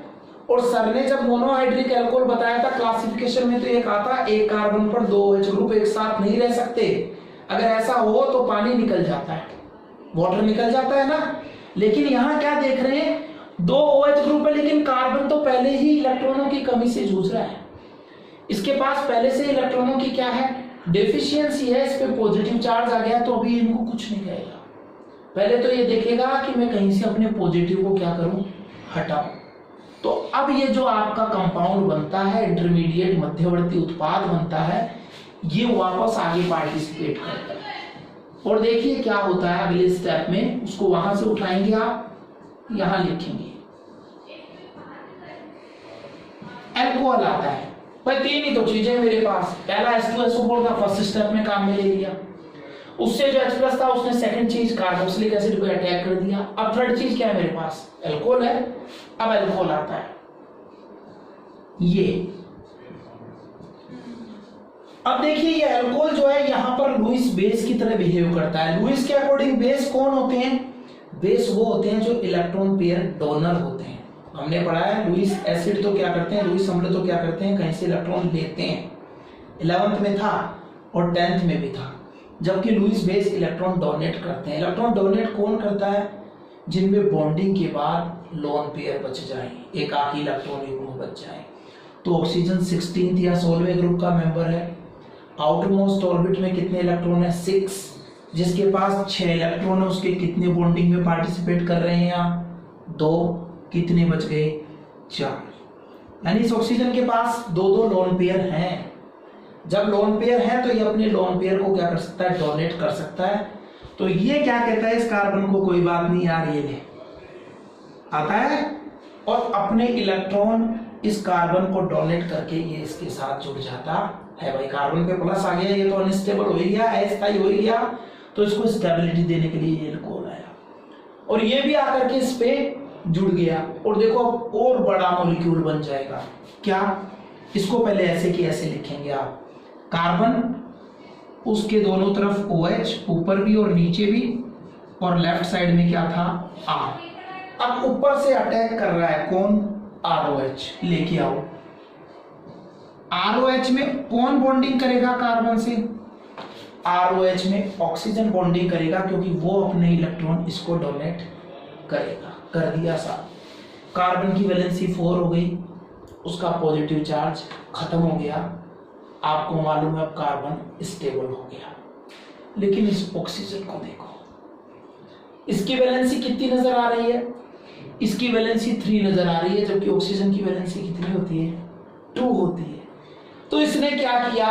और सर ने जब मोनोहाइड्रिक अल्कोहल बताया था क्लासिफिकेशन में, तो एक आता, एक कार्बन पर 2 OH ग्रुप एक साथ नहीं रह सकते। अगर ऐसा हो तो पानी निकल जाता है, वाटर निकल जाता है ना। लेकिन यहां क्या देख रहे हैं, 2 OH ग्रुप है, लेकिन कार्बन तो पहले ही इलेक्ट्रॉनों की कमी से जूझ रहा है, इसके पास पहले से इलेक्ट्रॉनों की क्या है, डेफिशिएंसी है, इस पे पॉजिटिव चार्ज आ गया, तो अभी इनको कुछ नहीं कहेगा। पहले तो ये देखेगा कि मैं कहीं से अपने पॉजिटिव को क्या करूं, हटाऊं। तो अब ये जो आपका कंपाउंड बनता है, इंटरमीडिएट मध्यवर्ती उत्पाद बनता है, ये वापस आगे पार्टिसिपेट करता है। और देखिए क्या होता है अगले स्टेप में, उसको वहां से उठाएंगे, आप यहां लिखेंगे अल्कोहल आता है। भाई 3 ही तो चीजें मेरे पास, पहला H2SO4 का फर्स्ट स्टेप में काम में ले लिया, उससे जो H+ था उसने सेकंड चीज कार्बोक्सिलिक एसिड को अटैक कर दिया। अब थर्ड चीज क्या है मेरे पास, अल्कोहल है। अब अल्कोहल आता है ये, अब देखिए ये अल्कोहल जो है यहाँ पर लुईस बेस की तरह बिहेव करता है। लुईस के अकॉर्डिंग बेस कौन होते हैं, बेस वो होते हैं जो इलेक्ट्रॉन पेयर डोनर होते हैं। हमने पढ़ा है लुईस एसिड तो क्या करते हैं, लुईस अम्ल तो क्या करते हैं, कहीं से इलेक्ट्रॉन लेते हैं, 11th में था और 10th में भी था। जबकि लुईस बेस इलेक्ट्रॉन डोनेट करते हैं। इलेक्ट्रॉन डोनेट कौन करता है, जिनमें बॉन्डिंग के बाद लोन पेयर बच जाए, एक आखिरी इलेक्ट्रॉन युग्म बच जाए। तो ऑक्सीजन 16th या 16वें ग्रुप का मेंबर है। आउटर मोस्ट ऑर्बिट में कितने इलेक्ट्रॉन है, 6। जिसके पास 6 इलेक्ट्रॉन है उसके कितने बॉन्डिंग में पार्टिसिपेट कर रहे हैं यहाँ, 2। कितने बच गए, 4। यानी इस ऑक्सीजन के पास 2-2 लोन पेयर हैं। जब लोन पेयर है तो ये अपने लोन पेयर को क्या कर सकता है, डोनेट कर सकता है। तो ये क्या कहता है, इस कार्बन को कोई बात नहीं यार, ये ले आता है और अपने इलेक्ट्रॉन इस कार्बन को डोनेट करके ये इसके साथ जुड़ जाता है। भाई कार्बन पे प्लस आ गया, ये तो अनस्टेबल हो ही गया, अस्थायी हो ही गया, तो इसको स्टेबिलिटी देने के लिए ये अल्कोहल आया और ये भी आकर के इस पे जुड़ गया। और देखो और बड़ा मॉलिक्यूल बन जाएगा। क्या, इसको पहले ऐसे की ऐसे लिखेंगे आप, कार्बन उसके दोनों तरफ OH, ऊपर भी और नीचे भी, और लेफ्ट साइड में क्या था, R। अब ऊपर से अटैक कर रहा है कौन, ROH, लेके आओ। ROH में कौन बॉन्डिंग करेगा कार्बन से, ROH में ऑक्सीजन बॉन्डिंग करेगा, क्योंकि वो अपने इलेक्ट्रॉन इसको डोनेट करेगा। कर दिया साहब, कार्बन की वैलेंसी 4 हो गई, उसका पॉजिटिव चार्ज खत्म हो गया। आपको मालूम है अब कार्बन स्टेबल हो गया। लेकिन इस ऑक्सीजन को देखो, इसकी वैलेंसी कितनी नजर आ रही है, इसकी वैलेंसी 3 नजर आ रही है, जबकि ऑक्सीजन की वैलेंसी कितनी होती है, 2 होती है। तो इसने क्या किया,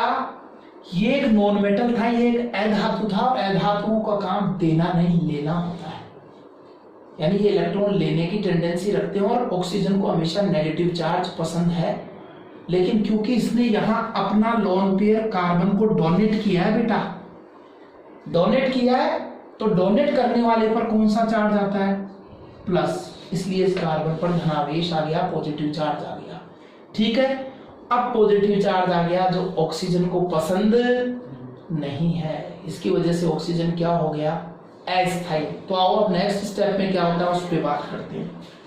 ये एक नॉन मेटल था, ये एक अधातु था, और अधातुओं का काम देना नहीं लेना होता है। यानी ये इलेक्ट्रॉन लेने की टेंडेंसी रखते हैं और ऑक्सीजन को हमेशा नेगेटिव चार्ज पसंद है। लेकिन क्योंकि इसने यहां अपना लोन पेयर कार्बन को डोनेट किया है, बेटा डोनेट किया है, तो डोनेट करने वाले पर कौन सा चार्ज आता है, प्लस, इसलिए इस कार्बन पर धनावेश आ गया, पॉजिटिव चार्ज आ गया। ठीक है, अब पॉजिटिव चार्ज आ गया जो ऑक्सीजन को पसंद नहीं है, इसकी वजह से ऑक्सीजन क्या हो गया, अस्थायी। तो आओ अब नेक्स्ट स्टेप में क्या होता है उस पर बात करते हैं।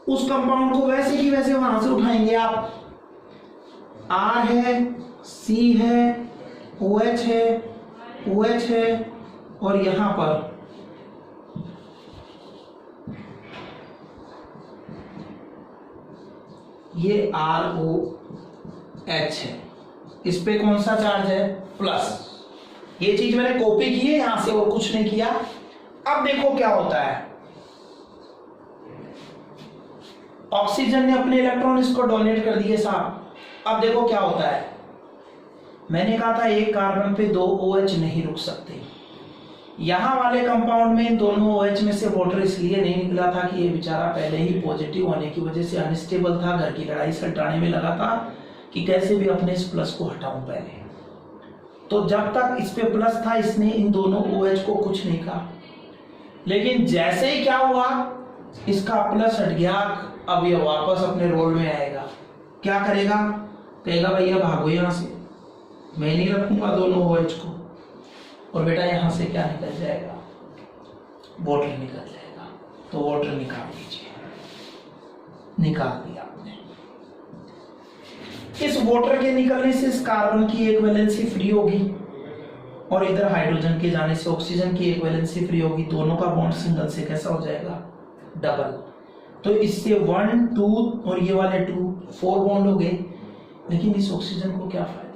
उस कंपाउंड को वैसे की वैसे वहां से उठाएंगे आप। R है, C है, OH है, OH है, और यहां पर ये ROH है। इस पे कौन सा चार्ज है? प्लस। ये चीज मैंने कॉपी की है यहां से और कुछ नहीं किया। अब देखो क्या होता है, ऑक्सीजन ने अपने इलेक्ट्रॉन इसको डोनेट कर दिए साहब। अब देखो क्या होता है, मैंने कहा था एक कार्बन पे 2 OH नहीं रुक सकते। यहां वाले कंपाउंड में इन दोनों OH में से वाटर इसलिए नहीं निकला था कि ये बेचारा पहले ही पॉजिटिव होने की वजह से अनस्टेबल था, घर की लड़ाई सल्टाने में लगा था कि कैसे भी अपने इस प्लस को हटाऊं पहले। तो जब तक इस पे प्लस था इसने इन दोनों OH को कुछ नहीं कहा, लेकिन जैसे ही क्या हुआ, इसका प्लस हट गया, अब ये वापस अपने रोल में आएगा। क्या करेगा? कहेगा भैया भागो यहां से, मैं नहीं रखूंगा दोनों OH को। और बेटा यहां से क्या निकल जाएगा? वाटर निकल जाएगा। तो वाटर निकाल लीजिए, निकाल दिया आपने। इस वाटर के निकलने से इस कार्बन की एक वैलेंसी फ्री होगी और इधर हाइड्रोजन के जाने से ऑक्सीजन की एक वैलेंसी फ्री होगी। दोनों का बॉन्ड सिंगल से कैसा हो जाएगा? डबल। तो इससे 1 2 और ये वाले 2 4 बॉन्ड हो गए। लेकिन इस ऑक्सीजन को क्या फायदा हुआ?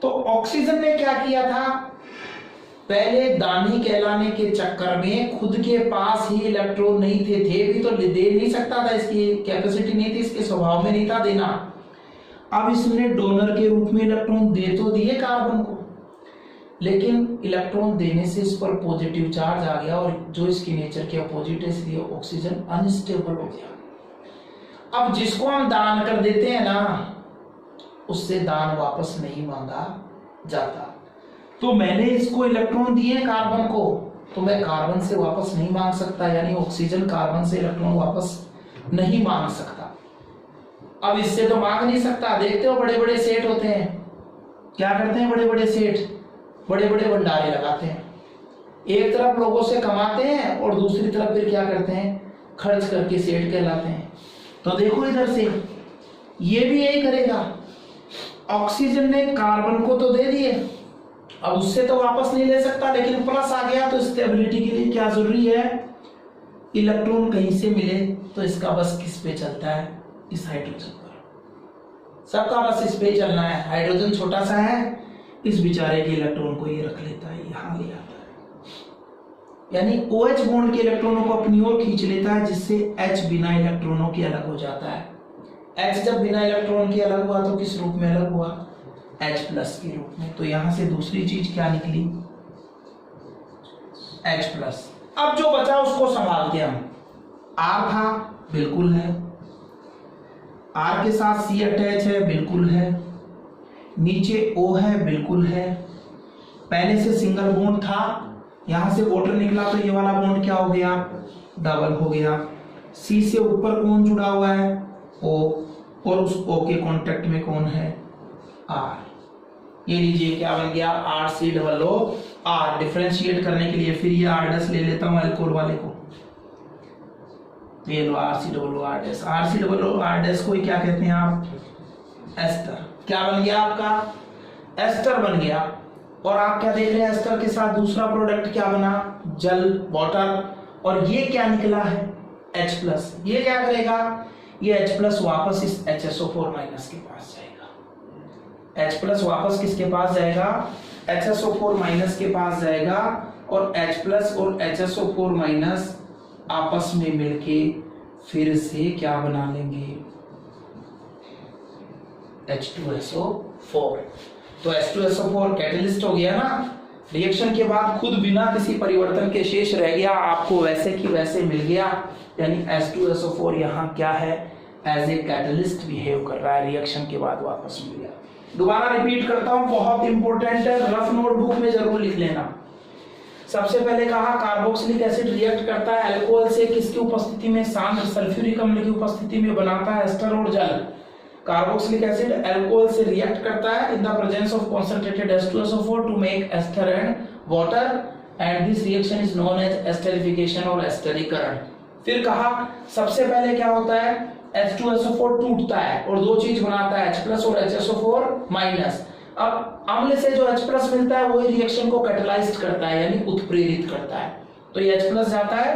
तो ऑक्सीजन ने क्या किया था, पहले दानी कहलाने के चक्कर में खुद के पास ही इलेक्ट्रॉन नहीं थे भी तो दे नहीं सकता था, इसकी कैपेसिटी नहीं थी, इसके स्वभाव में नहीं था देना। अब इसने डोनर के रूप में इलेक्ट्रॉन दे तो दिए कार्बन को, लेकिन इलेक्ट्रॉन देने से इस पर पॉजिटिव चार्ज आ गया और जो इसकी नेचर के अपोजिट है, इसलिए ऑक्सीजन अनस्टेबल हो गया। अब जिसको हम दान कर देते हैं ना, उससे दान वापस नहीं मांगा जाता। तो मैंने इसको इलेक्ट्रॉन दिए कार्बन को, तो मैं कार्बन से वापस नहीं मांग सकता, यानी ऑक्सीजन कार्बन से इलेक्ट्रॉन वापस नहीं मांग सकता। अब इससे तो मांग नहीं सकता। देखते हो बड़े बड़े सेठ होते हैं, क्या करते हैं बड़े बड़े सेठ? बड़े बड़े भंडारे लगाते हैं। एक तरफ लोगों से कमाते हैं और दूसरी तरफ फिर क्या करते हैं? खर्च करके सेठ कहलाते हैं। तो देखो इधर से ये भी यही करेगा। ऑक्सीजन ने कार्बन को तो दे दिए, अब उससे तो वापस नहीं ले सकता, लेकिन प्लस आ गया तो स्टेबिलिटी के लिए क्या जरूरी है? इलेक्ट्रॉन कहीं से मिले तो इसका बस किस पे चलता है? इस हाइड्रोजन पर। सबका बस इस पे चलना है। हाइड्रोजन छोटा सा है, इस बेचारे के इलेक्ट्रॉन को ये रख लेता है, यहां ले आता है, यानी OH बॉन्ड के इलेक्ट्रॉनों को अपनी ओर खींच लेता है, जिससे H बिना इलेक्ट्रॉनों के अलग हो जाता है। H जब बिना इलेक्ट्रॉन के अलग हुआ तो किस रूप में अलग हुआ? H प्लस के रूप में। तो यहां से दूसरी चीज क्या निकली? H plus. अब जो बचा उसको संभालते हम। R था, बिल्कुल है। R के साथ C अटैच है, बिल्कुल है। नीचे O है, बिल्कुल है। पहले से सिंगल बॉन्ड था, यहां से वाटर निकला तो ये वाला बॉन्ड क्या हो गया? डबल हो गया। C से ऊपर कौन जुड़ा हुआ है? O, और उस O के कांटेक्ट में कौन है? R। ये लीजिए क्या बन गया? RCOO। डिफरेंशिएट करने के लिए फिर ये R' ले लेता हूं अल्कोहल वाले को, तो ये लो RCOO। RCOO को ही क्या कहते हैं आप? एस्टर। क्या बन गया आपका? एस्टर बन गया। और आप क्या देख रहे हैं? एस्टर के साथ दूसरा प्रोडक्ट क्या बना? जल, वाटर। और ये क्या निकला है? H plus. ये क्या करेगा? ये H प्लस वापस इस HSO4 माइनस के पास जाएगा। H प्लस वापस किसके पास जाएगा? HSO4 माइनस के पास जाएगा, और H प्लस और HSO4 माइनस आपस में मिलके फिर से क्या बना लेंगे? H2SO4। तो H2SO4 कैटलिस्ट हो गया ना, रिएक्शन के बाद खुद बिना किसी परिवर्तन के शेष रह गया, आपको वैसे की वैसे मिल गया। यानी H2SO4 यहाँ क्या है? एज ए कैटलिस्ट बिहेव कर रहा है, रिएक्शन के बाद वापस मिल गया। दोबारा रिपीट करता हूं, बहुत इंपॉर्टेंट है, रफ नोटबुक में जरूर लिख लेना। सबसे पहले कहा कार्बोक्सिलिक एसिड रिएक्ट करता है अल्कोहल से, किसकी उपस्थिति में? सांद्र सल्फ्यूरिक अम्ल की उपस्थिति में बनाता है एस्टर और जल। कार्बोक्सिलिक एसिड अल्कोहल से रिएक्ट करता है in the presence of concentrated H2SO4 to make ester and water, and this reaction is known as esterification और एस्टरीकरण। फिर कहा सबसे पहले क्या होता है, H2SO4 टूटता है और दो चीज बनाता है, H+ और HSO4-। अब अम्ल से जो H+ मिलता है वही रिएक्शन को कैटलाइज्ड करता है यानी उत्प्रेरित करता है। तो ये H+ जाता है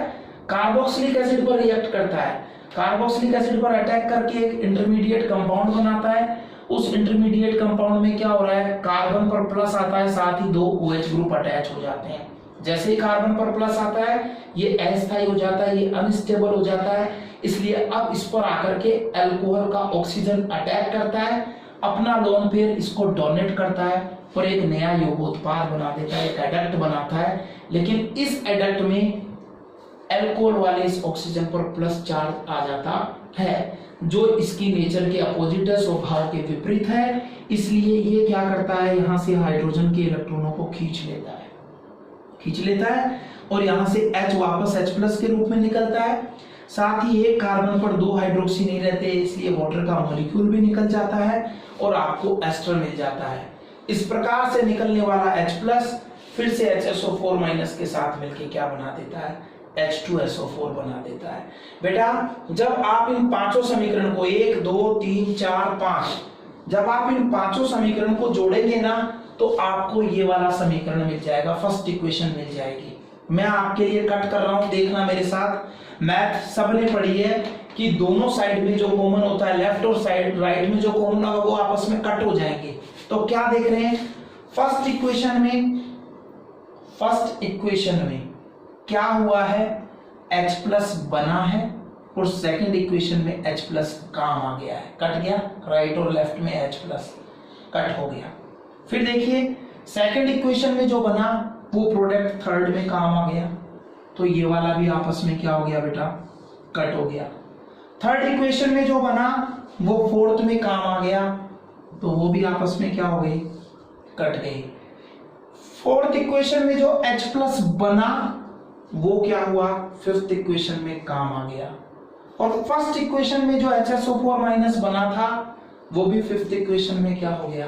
कार्बोक्सिलिक एसिड पर रिएक्ट करता है, कार्बोक्सिलिक एसिड पर अटैक करके एक इंटरमीडिएट कंपाउंड बनाता है। उस इंटरमीडिएट कंपाउंड में क्या हो रहा है, कार्बन पर प्लस आता है, साथ ही दो OH ग्रुप अटैच हो जाते हैं। जैसे ही कार्बन पर प्लस आता है ये अस्थायी हो जाता है, ये अनस्टेबल हो जाता है, इसलिए अब इस पर आकर के अल्कोहल का ऑक्सीजन अटैक करता है, अपना लोन पेयर इसको डोनेट करता है और एक नया यौगोत्पाद बना देता है, एक एडक्ट बनाता है। लेकिन इस एडक्ट में अल्कोहल वाले इस ऑक्सीजन पर प्लस चार्ज आ जाता है, जो इसकी नेचर के अपोजिट है, स्वभाव के विपरीत है। इसलिए ये क्या करता है, यहाँ से हाइड्रोजन के इलेक्ट्रॉनों को खींच लेता है और यहाँ से H वापस H+ के रूप में निकलता है। साथ ही एक कार्बन पर दो हाइड्रोक्सी नहीं रहते, इसलिए वाटर का मॉलिक्यूल भी निकल जाता है और आपको एस्टर मिल जाता है। इस प्रकार से निकलने वाला H+ फिर से HSO4- के साथ मिलकर क्या बना देता है, H2SO4 बना देता है। बेटा जब आप इन पांचों समीकरण को 1 2 3 4 5 जब आप इन पांचों समीकरण को जोड़ेंगे ना तो आपको ये वाला समीकरण मिल जाएगा, फर्स्ट इक्वेशन मिल जाएगी। मैं आपके लिए कट कर रहा हूं, देखना मेरे साथ। मैथ सबने पढ़ी है कि दोनों साइड में जो कॉमन होता है, लेफ्ट और साइड राइट में जो कॉमन होगा वो आपस में कट हो जाएंगे। तो क्या देख रहे हैं, फर्स्ट इक्वेशन में क्या हुआ है, H+ बना है और सेकंड इक्वेशन में H+ काम आ गया है, कट गया, राइट और लेफ्ट में H+ कट हो गया। फिर देखिए सेकंड इक्वेशन में जो बना वो प्रोडक्ट थर्ड में काम आ गया, तो ये वाला भी आपस में क्या हो गया बेटा, कट हो गया। थर्ड इक्वेशन में जो बना वो फोर्थ में काम आ गया, तो वो भी आपस में क्या हो गई, कट गई। फोर्थ इक्वेशन में जो H+ बना वो क्या हुआ, फिफ्थ इक्वेशन में काम आ गया। और फर्स्ट इक्वेशन में जो HSO4- बना था वो भी फिफ्थ इक्वेशन में क्या हो गया,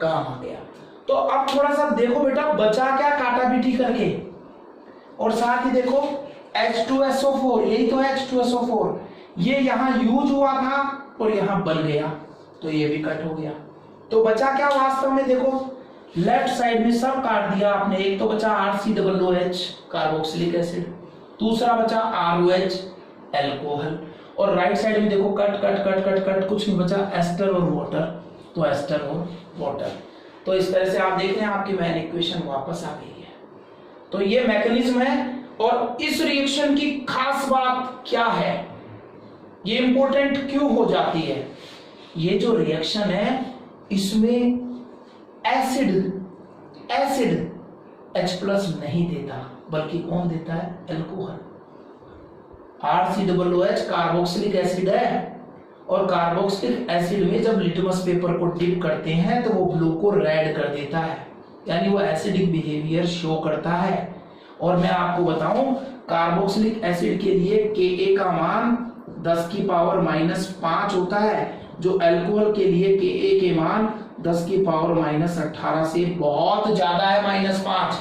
काम आ गया। तो अब थोड़ा सा देखो बेटा, बचा क्या, काटा पीटी करके, और साथ ही देखो H2SO4, यही तो है H2SO4, ये यहां यूज हुआ था और यहां बन गया, तो ये भी कट हो गया। तो बचा क्या वास्तव में, देखो लेफ्ट साइड में सब काट दिया आपने। एक तो बचा RCOOH कार्बोक्सिलिक एसिड, दूसरा बचा ROH अल्कोहल, और राइट साइड में देखो cut cut cut cut cut, कुछ नहीं बचा, एस्टर और वाटर, तो एस्टर और वाटर। तो इस तरह से आप देख रहे हैं आपकी मेन इक्वेशन वापस आ गई है। तो ये मैकेनिज्म है। और इस रिएक्शन की खास बात क्या है, ये इंपॉर्टेंट क्यों हो जाती है, ये जो रिएक्शन है इसमें एसिड H+ नहीं देता, बल्कि कौन देता है, अल्कोहल। RCOOH कार्बोक्सिलिक एसिड है, और कार्बोक्सिलिक एसिड में जब लिटमस पेपर को डिप करते हैं तो वो ब्लू को रेड कर देता है, यानी वो एसिडिक बिहेवियर शो करता है। और मैं आपको बताऊं, कार्बोक्सिलिक एसिड के लिए Ka का मान 10⁻⁻5 होता है, जो अल्कोहल के लिए Ka के मान 10⁻18 से बहुत ज्यादा है, -5।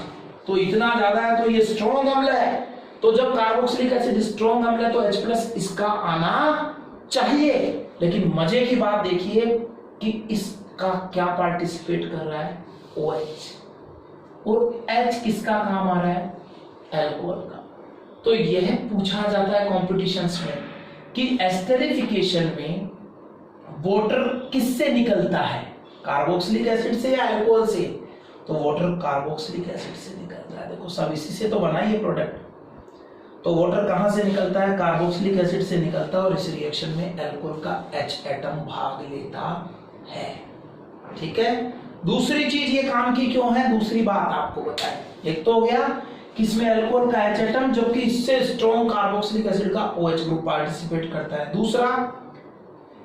तो इतना ज्यादा है तो ये स्ट्रॉन्ग अम्ल है। तो जब कार्बोक्सिलिक एसिड स्ट्रॉन्ग अम्ल है तो H+ इसका आना चाहिए। लेकिन मजे की बात देखिए कि इसका क्या पार्टिसिपेट कर रहा है, OH, और H किसका काम आ रहा है, अल्कोहल का। तो यह पूछा जाता है कॉम्पिटिशन्स में कि एस्टेरिफिकेशन में वाटर किससे निकलता है, कार्बोक्सिलिक एसिड से या अल्कोहल से। तो वाटर कार्बोक्सिलिक एसिड से निकलता है, देखो सब इसी से तो बना है ये प्रोडक्ट। तो वाटर कहां से निकलता है, कार्बोक्सिलिक एसिड से निकलता है, और इस रिएक्शन में अल्कोहल का H एटम भाग लेता है। ठीक है, दूसरी चीज ये काम की क्यों है, दूसरी बात आपको बताएं। एक तो हो गया कि इसमें अल्कोहल का H एटम, जबकि इससे स्ट्रॉन्ग कार्बोक्सिलिक एसिड का OH ग्रुप पार्टिसिपेट करता है। दूसरा,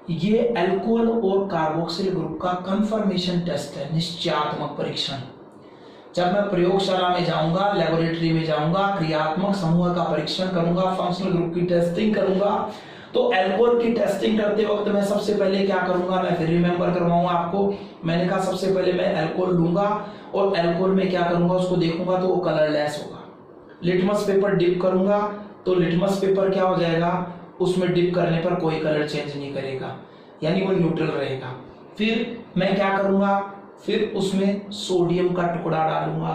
ये अल्कोहल और कार्बोक्सिल ग्रुप का कंफर्मेशन टेस्ट है, निश्चयात्मक परीक्षण। जब मैं प्रयोगशाला में जाऊंगा, लेबोरेटरी में जाऊंगा, क्रियात्मक समूह का परीक्षण करूंगा, फंक्शनल ग्रुप की टेस्टिंग करूंगा, तो अल्कोहल की टेस्टिंग करते वक्त मैं सबसे पहले क्या करूंगा, मैं फिर रिमेंबर करवाऊंगा आपको। मैंने कहा सबसे पहले मैं अल्कोहल लूंगा और अल्कोहल में क्या करूंगा, उसको देखूंगा तो वो कलरलेस होगा। लिटमस पेपर डिप करूंगा तो लिटमस पेपर क्या हो जाएगा, उसमें डिप करने पर कोई कलर चेंज नहीं करेगा, यानी वो न्यूट्रल रहेगा। फिर मैं क्या करूंगा, फिर उसमें सोडियम का टुकड़ा डालूंगा,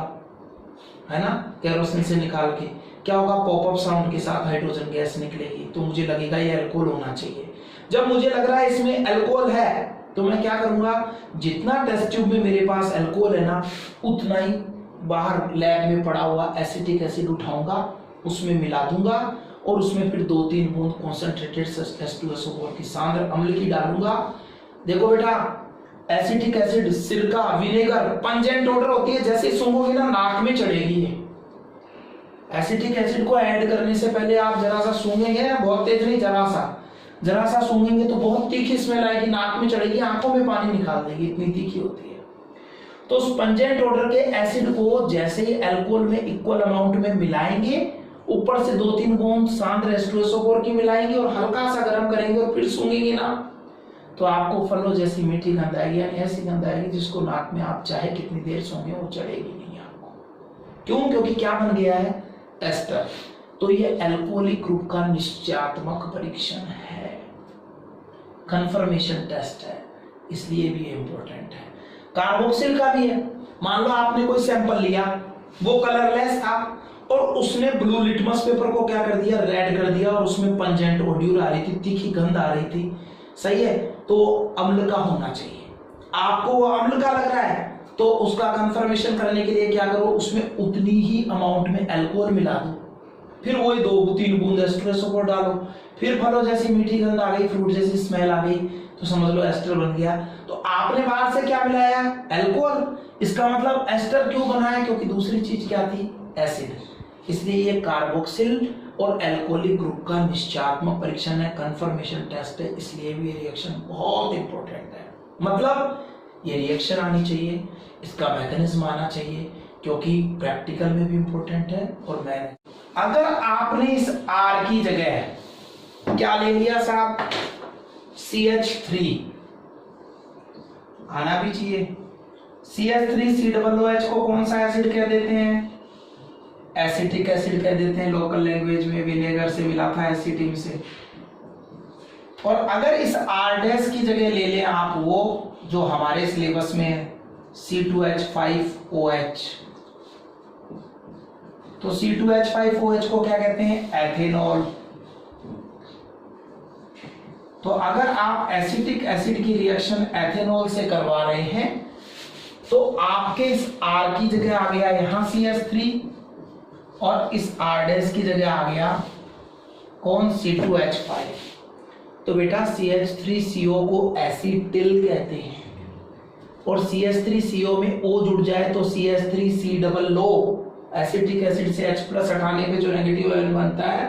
है ना, केरोसिन से निकाल के। क्या होगा, पॉपअप साउंड के साथ हाइड्रोजन गैस निकलेगी, तो मुझे लगेगा ये अल्कोहल होना चाहिए। जब मुझे लग रहा है इसमें अल्कोहल है, तो मैं क्या करूंगा, जितना टेस्ट ट्यूब में मेरे पास अल्कोहल है ना, उतना ही बाहर लैब में पड़ा हुआ एसिटिक एसिड उठाऊंगा, उसमें मिला दूंगा, और उसमें फिर 2-3 बूंद कॉन्सेंट्रेटेड H2SO4 की सांद्र अम्ल की डालूंगा। देखो बेटा, एसिटिक एसिड, सिरका, विनेगर पंजेंट ऑर्डर होती है, जैसे सूंघोगे ना नाक में चढ़ेगी। एसिटिक एसिड को ऐड करने से पहले आप जरा सा सूंघेंगे, बहुत तेज नहीं, जरा सा सूंघेंगे तो बहुत तीखी स्मेल आएगी, नाक में चढ़ेगी, आंखों में पानी निकाल देगी, इतनी तीखी होती है। तो उस पंजेंट ऑर्डर के एसिड को जैसे ही अल्कोहल में इक्वल अमाउंट में मिलाएंगे, ऊपर से 2-3 बूंद सांद्र H2SO4 की मिलाएंगे और हल्का सा गर्म करेंगे और फिर सूंघेंगे ना, तो आपको फलों जैसी मीठी गंध आएगी, यानी ऐसी गंध आएगी जिसको नाक में आप चाहे कितनी देर सूंघे वो चढ़ेगी नहीं आपको। क्यों? क्योंकि क्या बन गया है, एस्टर। तो ये अल्कोहलिक ग्रुप का निश्चयात्मक परीक्षण है, कंफर्मेशन टेस्ट है, इसलिए भी इंपॉर्टेंट है। कार्बोक्सिल का भी है। मान लो आपने कोई सैंपल लिया, वो कलरलेस था, और उसने ब्लू लिटमस पेपर को क्या कर दिया, रेड कर दिया, और उसमें पंजेंट ओड्यूर आ रही थी, तीखी गंध आ रही थी, सही है, तो अम्ल का होना चाहिए। आपको वो अम्ल का लग रहा है, तो उसका कंफर्मेशन करने के लिए क्या करो, उसमें उतनी ही अमाउंट में अल्कोहल मिला दो, फिर वही 2-3 बूंद H2SO4 डालो, फिर फलों जैसी मीठी गंध आ गई, फ्रूट जैसी स्मेल आ गई, तो समझ लो एस्टर बन गया। तो आपने बाहर से क्या मिलाया, अल्कोहल, इसका मतलब एस्टर क्यों बना है, क्योंकि दूसरी चीज क्या थी, एसिड। इसलिए ये कार्बोक्सिल और अल्कोहलिक ग्रुप का निश्चयात्मक परीक्षण है, कंफर्मेशन टेस्ट है, इसलिए भी ये रिएक्शन बहुत इंपॉर्टेंट है। मतलब ये रिएक्शन आनी चाहिए, इसका मैकेनिज्म आना चाहिए, क्योंकि प्रैक्टिकल में भी इंपॉर्टेंट है। और मैंने अगर आपने इस R की जगह क्या ले लिया साहब, CH3, आना भी चाहिए। CH3COOH को कौन सा एसिड कह देते हैं, एसिटिक एसिड कह देते हैं, लोकल लैंग्वेज में विनेगर से मिला था एसिटिम से। और अगर इस R' की जगह ले लें आप वो जो हमारे सिलेबस में है, C2H5OH, तो C2H5OH को क्या कहते हैं, एथेनॉल। तो अगर आप एसिटिक एसिड की रिएक्शन एथेनॉल से करवा रहे हैं, तो आपके इस R की जगह आ गया यहां CH3, और इस R' की जगह आ गया कौन, C2H5। तो बेटा CH3CO को एसिटिल कहते हैं, और CH3CO में O जुड़ जाए तो CH3C, एसिटिक एसिड से H+ हटाने पे जो नेगेटिव आयन बनता है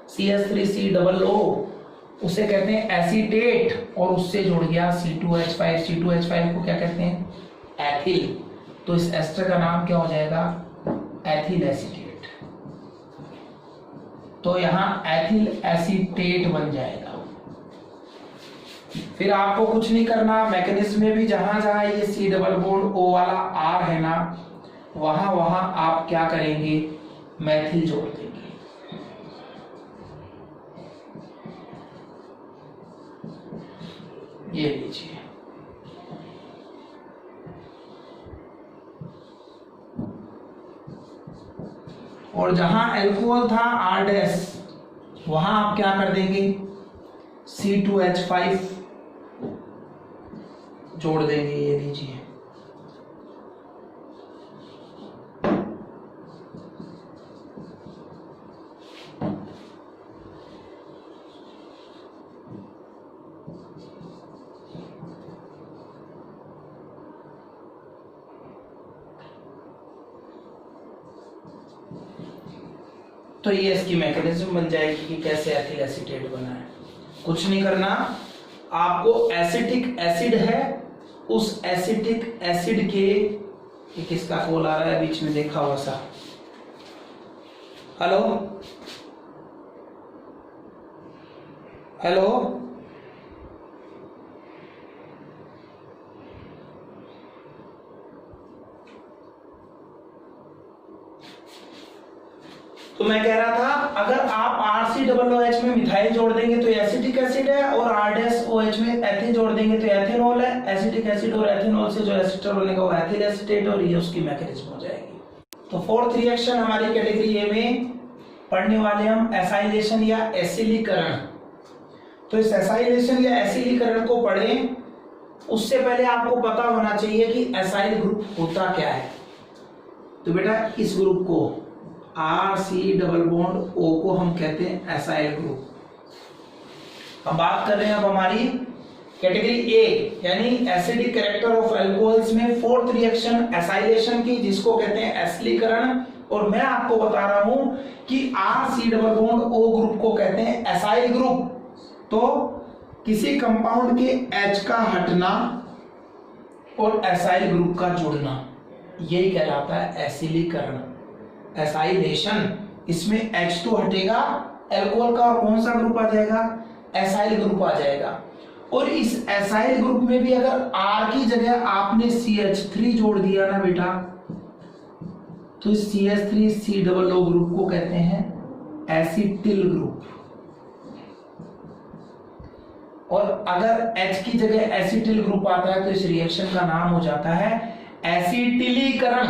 CH3C, उसे कहते हैं एसीटेट, और उससे जुड़ गया C2H5। C2H5 को क्या कहते हैं, एथिल। तो इस एस्टर का नाम क्या हो जाएगा, एथिल एसीटेट। तो यहां एथिल एसीटेट बन जाएगा। फिर आपको कुछ नहीं करना, मैकेनिज्म में भी जहां जहां ये C डबल बॉन्ड O वाला R है ना, वहां वहां आप क्या करेंगे, मैथिल जोड़ देंगे। ये लीजिए, और जहां अल्कोहल था R', वहां आप क्या कर देंगे, C2H5 जोड़ देंगे। ये लीजिए, तो ये इसकी मैकेनिज्म बन जाएगी कि कैसे एथिल एसीटेट बना है। कुछ नहीं करना, आपको एसिटिक एसिड है, उस एसिटिक एसिड के, ये किसका कॉल आ रहा है बीच में, देखा हुआ सा, हेलो हेलो, तो मैं कह रहा था, अगर आप RCOOH में मिथाइल जोड़ देंगे तो एसिटिक एसिड है, और R-OH में एथिन जोड़ देंगे तो एथेनॉल है। एसिटिक एसिड और एथेनॉल से जो एसिटर बनेगा वो एथिल एसीटेट, और ये उसकी मैकेनिज्म हो जाएगी। तो फोर्थ रिएक्शन हमारी कैटेगरी ए में पढ़ने वाले हम एसाइलेशन या एसिलीकरण। तो इस एसाइलेशन या एसिलीकरण को पढ़ें उससे पहले आपको पता होना चाहिए कि एसाइल ग्रुप होता क्या है। तो बेटा इस ग्रुप को RC+O को हम कहते हैं एसाइल ग्रुप। हम बात कर रहे हैं अब हमारी कैटेगरी ए यानी एसिडिक कैरेक्टर ऑफ अल्कोहल्स में फोर्थ रिएक्शन एसाइलेशन की, जिसको कहते हैं एसिलीकरण। और मैं आपको बता रहा हूं कि RC+O ग्रुप को कहते हैं एसाइल ग्रुप। तो किसी कंपाउंड के H का हटना और एसाइल ग्रुप का जुड़ना, यही कहलाता है एसिलीकरण, एसाइलेशन। इसमें H तो हटेगा अल्कोहल का, और कौन सा ग्रुप आ जाएगा? एसाइल ग्रुप आ जाएगा। और इस एसाइल ग्रुप में भी अगर R की जगह आपने CH3 जोड़ दिया ना बेटा, तो इस CH3COO ग्रुप को कहते हैं एसिटिल ग्रुप। और अगर H की जगह एसिटिल ग्रुप आता है तो इस रिएक्शन का नाम हो जाता है एसिटिलीकरण।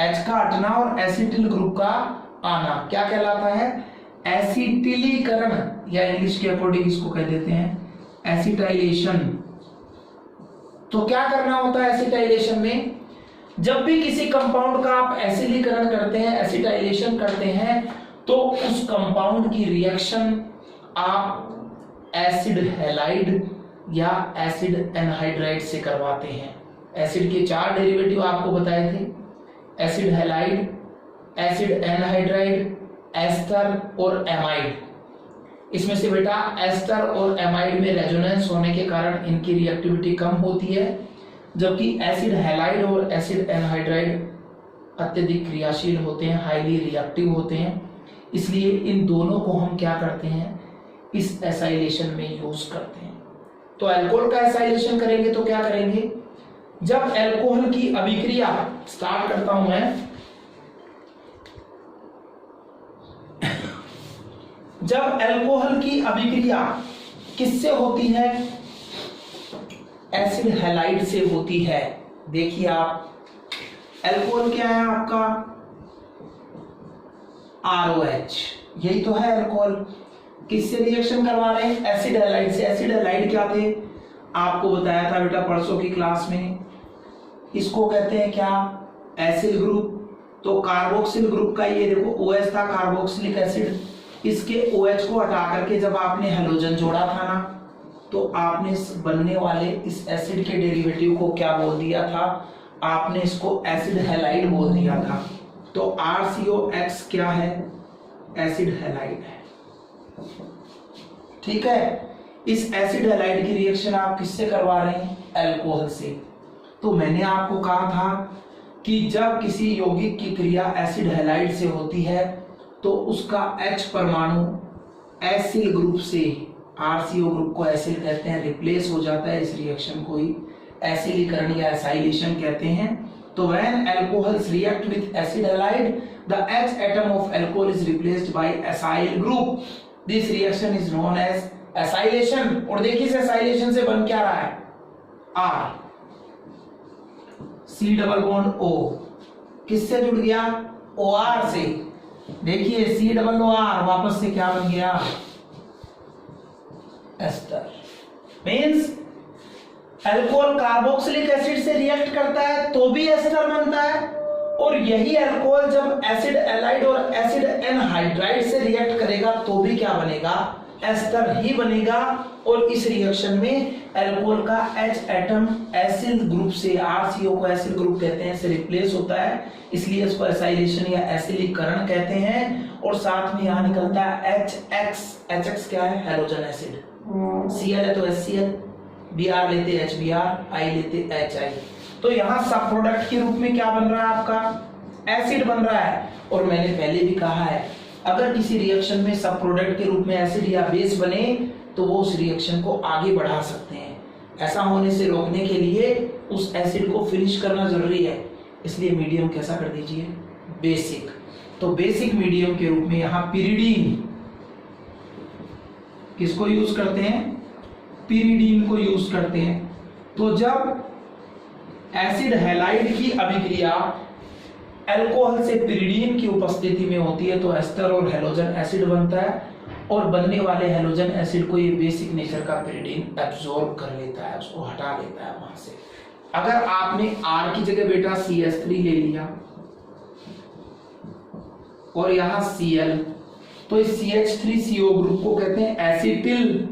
H का हटना और एसिटिल ग्रुप का आना क्या कहलाता है? एसिटिलीकरण, या इंग्लिश के अकॉर्डिंग इसको कह देते हैं एसिटाइलेशन। तो क्या करना होता है एसिटाइलेशन में? जब भी किसी कंपाउंड का आप एसिलीकरण करते हैं, एसिटाइलेशन करते हैं, तो उस कंपाउंड की रिएक्शन आप एसिड हैलाइड या एसिड एनहाइड्राइड से करवाते हैं। एसिड के 4 डेरिवेटिव आपको बताए थे, acid halide, acid anhydride, ester और एमाइड। इसमें से बेटा एस्टर और एमाइड में रेजोनेंस होने के कारण इनकी रिएक्टिविटी कम होती है, जबकि एसिड हैलाइड और एसिड एनहाइड्राइड अत्यधिक क्रियाशील होते हैं, हाईली रिएक्टिव होते हैं। इसलिए इन दोनों को हम क्या करते हैं? इस एसाइलेशन में यूज करते हैं। तो अल्कोहल का एसाइलेशन करेंगे तो क्या करेंगे? जब अल्कोहल की अभिक्रिया स्टार्ट करता हूं मैं, जब अल्कोहल की अभिक्रिया किससे होती है? एसिड हैलाइड से होती है। देखिए आप, अल्कोहल क्या है आपका? ROH, यही तो है अल्कोहल। किससे रिएक्शन करवा रहे हैं? एसिड हैलाइड से। एसिड हैलाइड क्या थे? आपको बताया था बेटा परसों की क्लास में, इसको कहते हैं क्या? Acyl group. तो कार्बोक्सिल ग्रुप का ये देखो OH था, कार्बोक्सिलिक एसिड। इसके OH को हटा करके जब आपने हेलोजन जोड़ा था ना, तो आपने बनने वाले इस एसिड के डेरिवेटिव को क्या बोल दिया था? आपने इसको एसिड हैलाइड बोल दिया था। तो RCOX क्या है? एसिड हैलाइड है। ठीक है, इस एसिड हैलाइड की रिएक्शन आप किससे करवा रहे हैं? अल्कोहल से। तो मैंने आपको कहा था कि जब किसी यौगिक की क्रिया एसिड हैलाइड से होती है तो उसका H परमाणु एसिल ग्रुप से, RCO ग्रुप को एसिल कहते हैं, रिप्लेस हो जाता है। इस रिएक्शन को ही एसिलीकरण या एसाइलेशन कहते हैं। तो when alcohols react with acid halide, the H atom of alcohol is replaced by acyl group. This reaction is known as acylation. और देखिए इस एसाइलेशन से बन क्या रहा है? R, C+O किससे जुड़ गया? OR से। देखिए COOR वापस से क्या बन गया? Ester. Means alcohol carboxylic acid से रिएक्ट करता है तो भी एस्टर बनता है, और यही अल्कोहल जब एसिड हैलाइड और एसिड एनहाइड्राइड से रिएक्ट करेगा तो भी क्या बनेगा? एस्टर ही बनेगा। और इस रिएक्शन में अल्कोहल का H एटम एसिल ग्रुप से, RCO को एसिल ग्रुप कहते हैं, से रिप्लेस होता है, इसलिए इसको एसाइलेशन या एसिलीकरण कहते हैं। और साथ में यहाँ निकलता है HX क्या है? Halogen acid. Cl है तो HCl, Br लेते HBr, I लेते HI। तो यहाँ सब प्रोडक्ट के रूप में क्या बन रहा है आपका? एसिड बन रहा है। और मैंने पहले भी कहा है, अगर किसी रिएक्शन में सब प्रोडक्ट के रूप में एसिड या बेस बने तो वो उस रिएक्शन को आगे बढ़ा सकते हैं। ऐसा होने से रोकने के लिए उस एसिड को फिनिश करना जरूरी है, इसलिए मीडियम कैसा कर दीजिए? बेसिक। तो बेसिक मीडियम के रूप में यहाँ पिरिडीन किसको यूज करते हैं, पिरिडीन को यूज करते हैं। तो जब एसिड हैलाइड की अभिक्रिया अल्कोहल से पिरिडीन की उपस्थिति में होती है तो एस्टर और हेलोजन एसिड बनता है, और बनने वाले हेलोजन एसिड को ये बेसिक नेचर का पिरिडीन एब्जॉर्ब कर लेता है, उसको हटा लेता है वहां से। अगर आपने R की जगह बेटा CH3 ले लिया और यहां Cl, तो इस CH3CO ग्रुप को कहते हैं एसिटिल,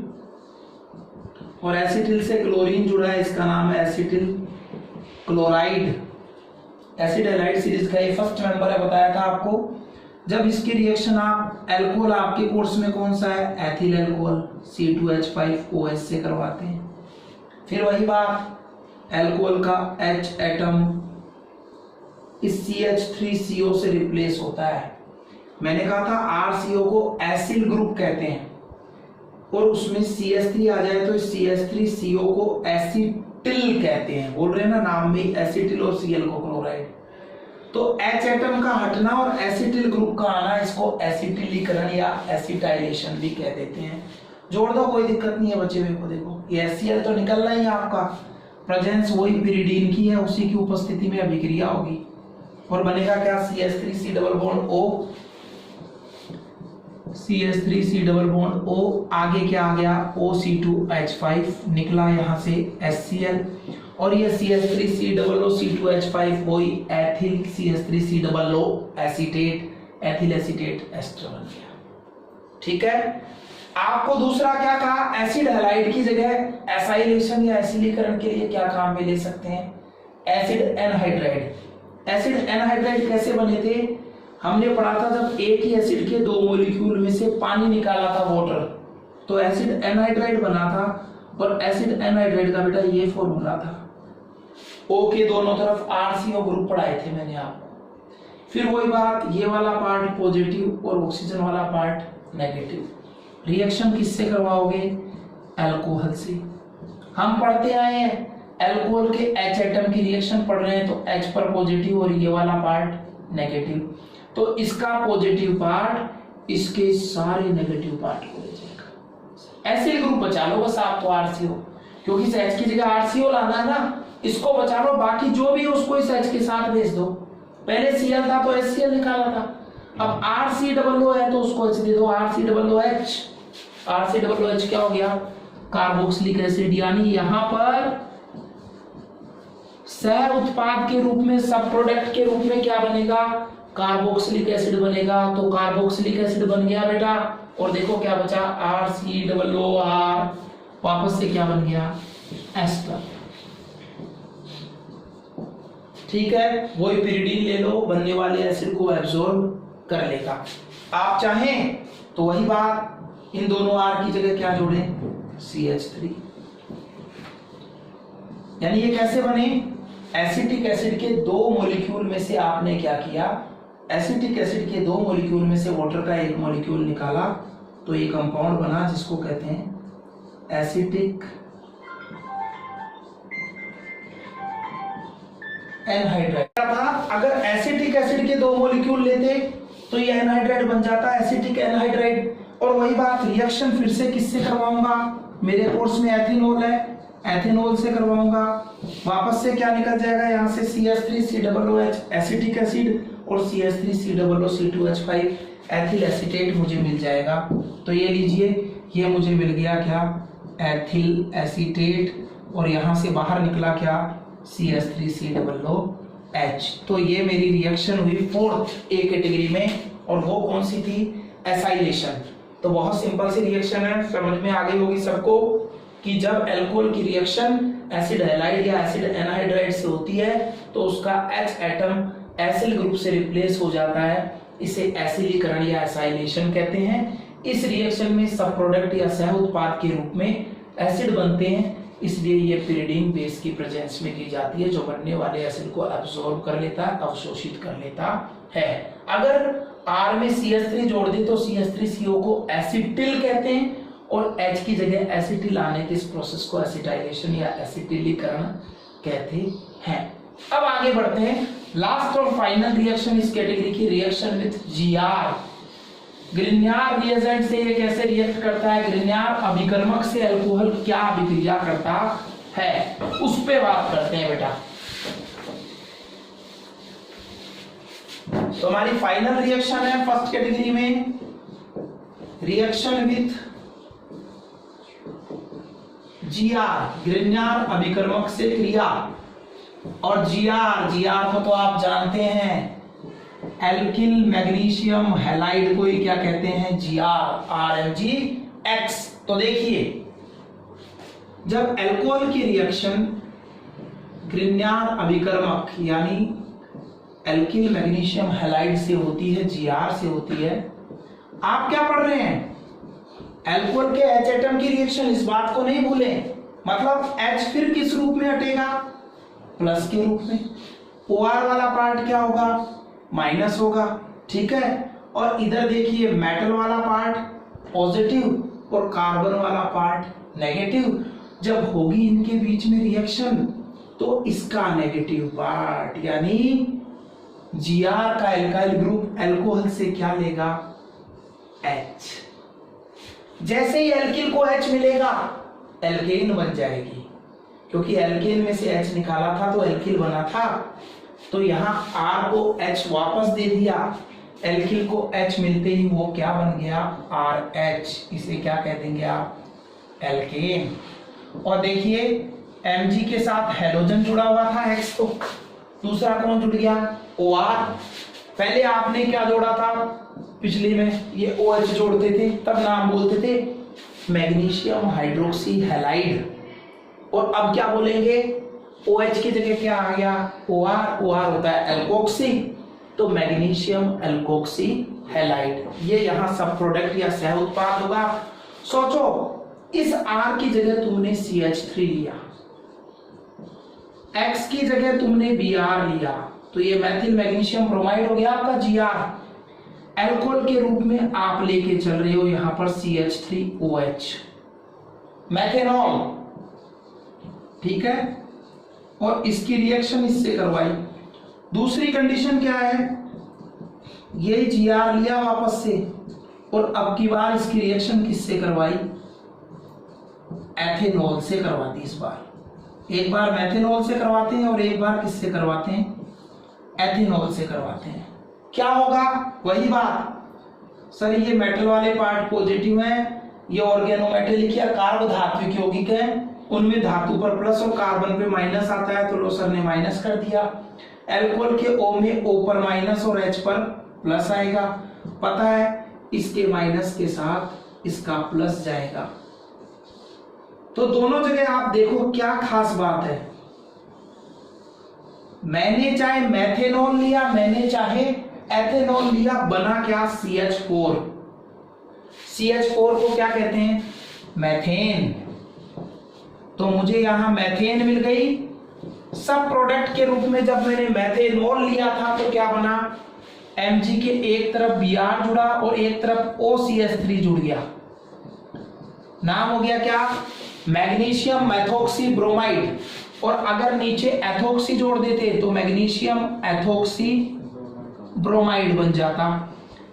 और एसिटिल से क्लोरीन जुड़ा है, इसका नाम है acetyl chloride. Acid halide series का ये फर्स्ट मेंबर है, बताया था आपको। जब इसकी रिएक्शन आप एल्कोहल आपके कोर्स में कौन सा है, एथिल एल्कोहल C2H5OH से करवाते हैं। फिर वही बात, एल्कोहल का H एटम इस CH3CO से रिप्लेस होता है। मैंने कहा था RCO को एसिल ग्रुप कहते हैं, और उसमें CH3 आ जाए तो इस CH3CO को एसिटिल कहते हैं। बोल रहे हैं ना नाम में एसिटिल और Cl को क्लोराइड। तो H एटम का हटना और एसिटिल ग्रुप का आना, इसको एसिटिलीकरण या एसिटाइलेशन भी कह देते हैं। जोड़ दो, कोई दिक्कत नहीं है बच्चे मेरे को। देखो ये HCl तो निकलना ही है आपका, प्रेजेंस वही पिरिडीन की है, उसी की उपस्थिति में अभिक्रिया होगी और बनेगा क्या, CH3C double bond O, CH3C double bond O, आगे क्या आ गया OC2H5 निकला यहाँ से HCl, और ये CH3C डबल O C2H5 वही ethyl CH3C double O acetate, ethyl acetate ester बन गया। ठीक है। आपको दूसरा क्या कहा, एसिड हैलाइड की जगह एसाइलेशन या एसिलीकरण के लिए क्या काम में ले सकते हैं, एसिड एनहाइड्राइड। एसिड एनहाइड्राइड कैसे बने थे, हमने पढ़ा था जब एक ही एसिड के दो मॉलिक्यूल में से पानी निकाला था वाटर, तो एसिड एनहाइड्राइड बना था। और एसिड एनहाइड्राइड का बेटा ये फॉर्मूला था, O के दोनों तरफ RCO ग्रुप पढ़ाए थे मैंने आपको। फिर वही बात, ये वाला पार्ट पॉजिटिव और ऑक्सीजन वाला पार्ट नेगेटिव। रिएक्शन किससे करवाओगे, अल्कोहल से। हम पढ़ते आए हैं अल्कोहल के H एटम की रिएक्शन पढ़ रहे हैं, तो H पर पॉजिटिव और ये वाला पार्ट नेगेटिव, तो इसका पॉजिटिव पार्ट इसके सारे नेगेटिव पार्ट को ले जाएगा। एसिड ग्रुप बचा लो बस आप तो RCO, क्योंकि इस H की जगह RCO लाना है ना, इसको बचा लो, बाकी जो भी है उसको इस H के साथ भेज दो। पहले Cl था तो HCl निकाला था, अब RC00 है तो उसको H दे दो, RC00H। RC00H क्या हो गया, कार्बोक्सिलिक एसिड, यानी यहां पर सह उत्पाद के रूप में, सब प्रोडक्ट के रूप में क्या बनेगा, कार्बोक्सिलिक एसिड बनेगा। तो कार्बोक्सिलिक एसिड बन गया बेटा, और देखो क्या बचा, RCOOR, वापस से क्या बन गया, एस्टर। ठीक है, वही पिरिडीन ले लो, बनने वाले एसिड को एब्जॉर्ब कर लेगा। आप चाहें तो वही बात, इन दोनों R की जगह क्या जोड़े, CH3। यानी ये कैसे बने, एसिटिक एसिड के दो मॉलिक्यूल में से आपने क्या किया, एसिटिक एसिड के दो मॉलिक्यूल में से वाटर का एक मॉलिक्यूल निकाला, तो ये कंपाउंड बना जिसको कहते हैं एसिटिक एनहाइड्राइड। था अगर एसिटिक एसिड के दो मॉलिक्यूल लेते तो ये एनहाइड्राइड बन जाता, एसिटिक एनहाइड्राइड। और वही बात, रिएक्शन फिर से किससे करवाऊंगा, मेरे कोर्स में एथिनॉल है, एथिनॉल से करवाऊंगा, वापस से क्या निकल जाएगा यहाँ से CH3COOH एसिटिक एसिड और CH3COO C2H5 एथिल एसीटेट मुझे मिल जाएगा। तो ये लीजिए, ये मुझे मिल गया क्या, एथिल एसीटेट, और यहाँ से बाहर निकला क्या, CH3COOH। तो ये मेरी रिएक्शन हुई फोर्थ ए कैटेगरी में, और वो कौन सी थी, एसाइलेशन। तो बहुत सिंपल सी रिएक्शन है, समझ में आ गई होगी सबको कि जब अल्कोहल की रिएक्शन एसिड हैलाइड या एसिड एनहाइड्राइड से होती है तो उसका H एटम एसिल ग्रुप से रिप्लेस हो जाता है, इसे एसिलीकरण या एसाइलेशन कहते हैं। इस रिएक्शन में सब प्रोडक्ट या सह उत्पाद के रूप में एसिड बनते हैं, इसलिए ये पिरिडीन बेस की प्रेजेंस में की जाती है, जो बनने वाले एसिड को एब्जॉर्ब कर लेता है, अवशोषित कर लेता है। अगर R में CH3 जोड़ दे तो CH3CO को एसिटिल कहते हैं, और H की जगह एसिटिल आने के इस प्रोसेस को एसिटाइलेशन या एसिटिलीकरण कहते हैं। अब आगे बढ़ते हैं, लास्ट और फाइनल रिएक्शन इस कैटेगरी की, reaction with GR। Grignard reagent से ये कैसे रिएक्ट करता है, ग्रिग्नार्ड अभिकर्मक से अल्कोहल क्या अभिक्रिया करता है, उस पे बात करते हैं बेटा। तो हमारी फाइनल रिएक्शन है फर्स्ट कैटेगरी में, रिएक्शन विथ जीआर, ग्रिग्नार्ड अभिकर्मक से क्रिया, और जीआर को तो आप जानते हैं एल्किल मैग्नीशियम हैलाइड को ही क्या कहते हैं, RMgX। तो देखिए जब अल्कोहल की रिएक्शन ग्रिग्नार्ड अभिकर्मक यानी एल्किल मैग्नीशियम हैलाइड से होती है, Gr से होती है, आप क्या पढ़ रहे हैं, अल्कोहल के H एटम की रिएक्शन, इस बात को नहीं भूलें। मतलब H फिर किस रूप में हटेगा, प्लस के रूप में, OR वाला पार्ट क्या होगा, माइनस होगा, ठीक है। और इधर देखिए मेटल वाला पार्ट पॉजिटिव और कार्बन वाला पार्ट नेगेटिव। जब होगी इनके बीच में रिएक्शन तो इसका नेगेटिव पार्ट यानी Gr का एल्काइल ग्रुप अल्कोहल से क्या लेगा, H। जैसे ही एल्किल को H मिलेगा एल्केन बन जाएगी, क्योंकि एल्केन में से H निकाला था तो एल्किल बना था, तो यहाँ R को H वापस दे दिया, एल्किल को H मिलते ही वो क्या बन गया, RH। इसे क्या कह देंगे आप, एल्केन। और देखिए Mg के साथ हेलोजन जुड़ा हुआ था X, तो दूसरा कौन जुड़ गया, OR। पहले आपने क्या जोड़ा था, पिछले में ये OH जोड़ते थे, तब नाम बोलते थे मैग्नीशियम हाइड्रोक्सी हैलाइड, और अब क्या बोलेंगे, OH की जगह क्या आ गया, OR होता है एल्कोक्सी, तो मैग्नीशियम एल्कोक्सी हैलाइड। ये यहाँ सब प्रोडक्ट या सह उत्पाद होगा। सोचो इस R की जगह तुमने CH3 लिया, X की जगह तुमने Br लिया, तो ये मैथिल मैग्नीशियम ब्रोमाइड हो गया आपका Gr। एल्कोहल के रूप में आप लेके चल रहे हो यहाँ पर CH3OH, मैथेनॉल, ठीक है। और इसकी रिएक्शन इससे करवाई। दूसरी कंडीशन क्या है, ये Gr लिया वापस से, और अब की बार इसकी रिएक्शन किससे करवाई, एथेनॉल से करवा दी। इस बार एक बार मैथेनॉल से करवाते हैं और एक बार किससे करवाते हैं, एथेनॉल से करवाते हैं। क्या होगा, वही बात, सर ये मेटल वाले पार्ट पॉजिटिव हैं, ये ऑर्गेनोमेटेलिक या कार्ब धात्विक यौगिक है, उनमें धातु पर प्लस और कार्बन पे माइनस आता है, तो लो सर ने माइनस कर दिया। एल्कोहल के O में O पर माइनस और H पर प्लस आएगा, पता है इसके माइनस के साथ इसका प्लस जाएगा। तो दोनों जगह आप देखो क्या खास बात है, मैंने चाहे मैथेनॉल लिया, मैंने चाहे एथेनॉल लिया, बना क्या, CH4। CH4 को क्या कहते हैं, मैथेन। तो मुझे यहां मैथेन मिल गई। सब प्रोडक्ट के रूप में जब मैंने मैथेनॉल लिया था तो क्या बना, Mg के एक तरफ Br जुड़ा और एक तरफ OCH3 जुड़ गया, नाम हो गया क्या, मैग्नीशियम मैथोक्सी ब्रोमाइड। और अगर नीचे एथोक्सी जोड़ देते तो मैग्नीशियम एथोक्सी ब्रोमाइड बन जाता।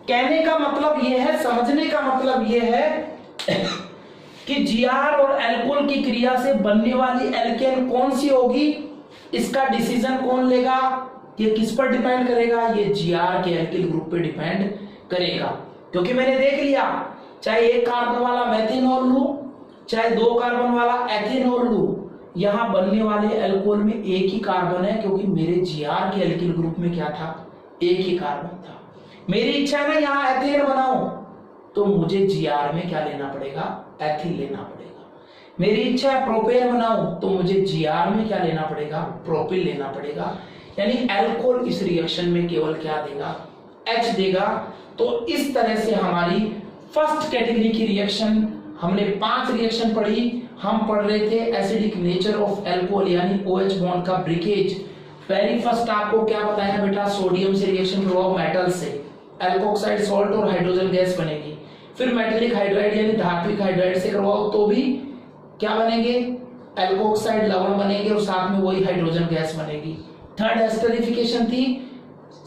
कहने का मतलब यह है, समझने का मतलब यह है कि Gr और अल्कोहल की क्रिया से बनने वाली एल्केन कौन सी होगी, इसका डिसीजन कौन लेगा, ये किस पर डिपेंड करेगा, ये Gr के एल्किल ग्रुप पे डिपेंड करेगा। क्योंकि मैंने देख लिया, चाहे एक कार्बन वाला मैथेनॉल लूं, चाहे दो कार्बन वाला एथेनॉल लूं, यहां बनने वाले अल्कोहल में एक ही कार्बन है, क्योंकि मेरे Gr के एल्किल ग्रुप में क्या था, एक ही कार्बन था। मेरी इच्छा है ना यहाँ एथेन बनाऊं, तो मुझे Gr में क्या लेना पड़ेगा, एथिल लेना पड़ेगा। मेरी इच्छा है प्रोपेन बनाऊं, तो मुझे Gr में क्या लेना पड़ेगा, प्रोपिल लेना पड़ेगा। यानी अल्कोहल इस रिएक्शन में केवल क्या देगा, H देगा। तो इस तरह से हमारी फर्स्ट कैटेगरी की रिएक्शन, हमने 5 रिएक्शन पढ़ी। हम पढ़ रहे थे एसिडिक नेचर ऑफ अल्कोहल यानी OH बॉन्ड का ब्रेकेज। पहली फर्स्ट आपको क्या बताया बेटा, सोडियम से रिएक्शन करवाओ मेटल से, अल्कोक्साइड सॉल्ट और हाइड्रोजन गैस बनेगी। फिर मेटेलिक हाइड्राइड यानी धात्विक हाइड्राइड से करवाओ तो भी क्या बनेंगे, अल्कोक्साइड लवण बनेंगे और साथ में वही हाइड्रोजन गैस बनेगी। थर्ड एस्टरिफिकेशन थी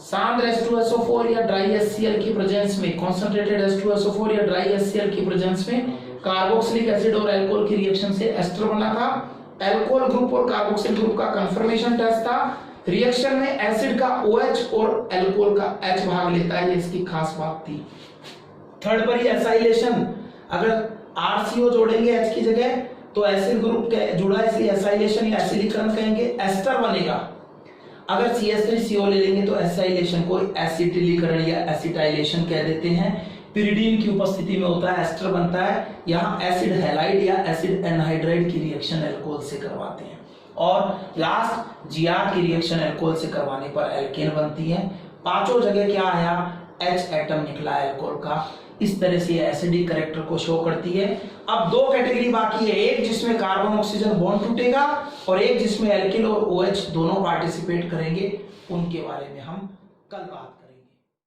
सांद्र H2SO4 या ड्राई HCl की प्रेजेंस में, कॉन्सेंट्रेटेड H2SO4 या ड्राई HCl की प्रेजेंस में कार्बोक्सिलिक एसिड और अल्कोहल की रिएक्शन से एस्टर बना था। अल्कोहल ग्रुप और कार्बोक्सिल ग्रुप का कंफर्मेशन टेस्ट था। रिएक्शन में एसिड का OH और अल्कोहल का H भाग लेता है, ये इसकी खास बात थी। थर्ड पर ही एसाइलेशन, अगर RCO जोड़ेंगे H की जगह तो एसिड ग्रुप जुड़ा है, इसलिए एसाइलेशन या एसिडीकरण कहेंगे, एस्टर बनेगा। अगर CH3CO ले लेंगे तो एसाइलेशन को एसिटिलीकरण या एसिटाइलेशन कह देते हैं। पिरिडीन की उपस्थिति में होता है, एस्टर बनता है। यहाँ एसिड हैलाइड या एसिड एनहाइड्राइड की रिएक्शन अल्कोहल से करवाते हैं। और लास्ट GR की रिएक्शन अल्कोहल से करवाने पर एल्केन बनती है। पांचों जगह क्या आया, H एटम निकला अल्कोहल का। इस तरह से एसिडिक कैरेक्टर को शो करती है। अब दो कैटेगरी बाकी है, एक जिसमें कार्बन ऑक्सीजन बॉन्ड टूटेगा और एक जिसमें एल्किल और OH दोनों पार्टिसिपेट करेंगे। उनके बारे में हम कल बात करेंगे।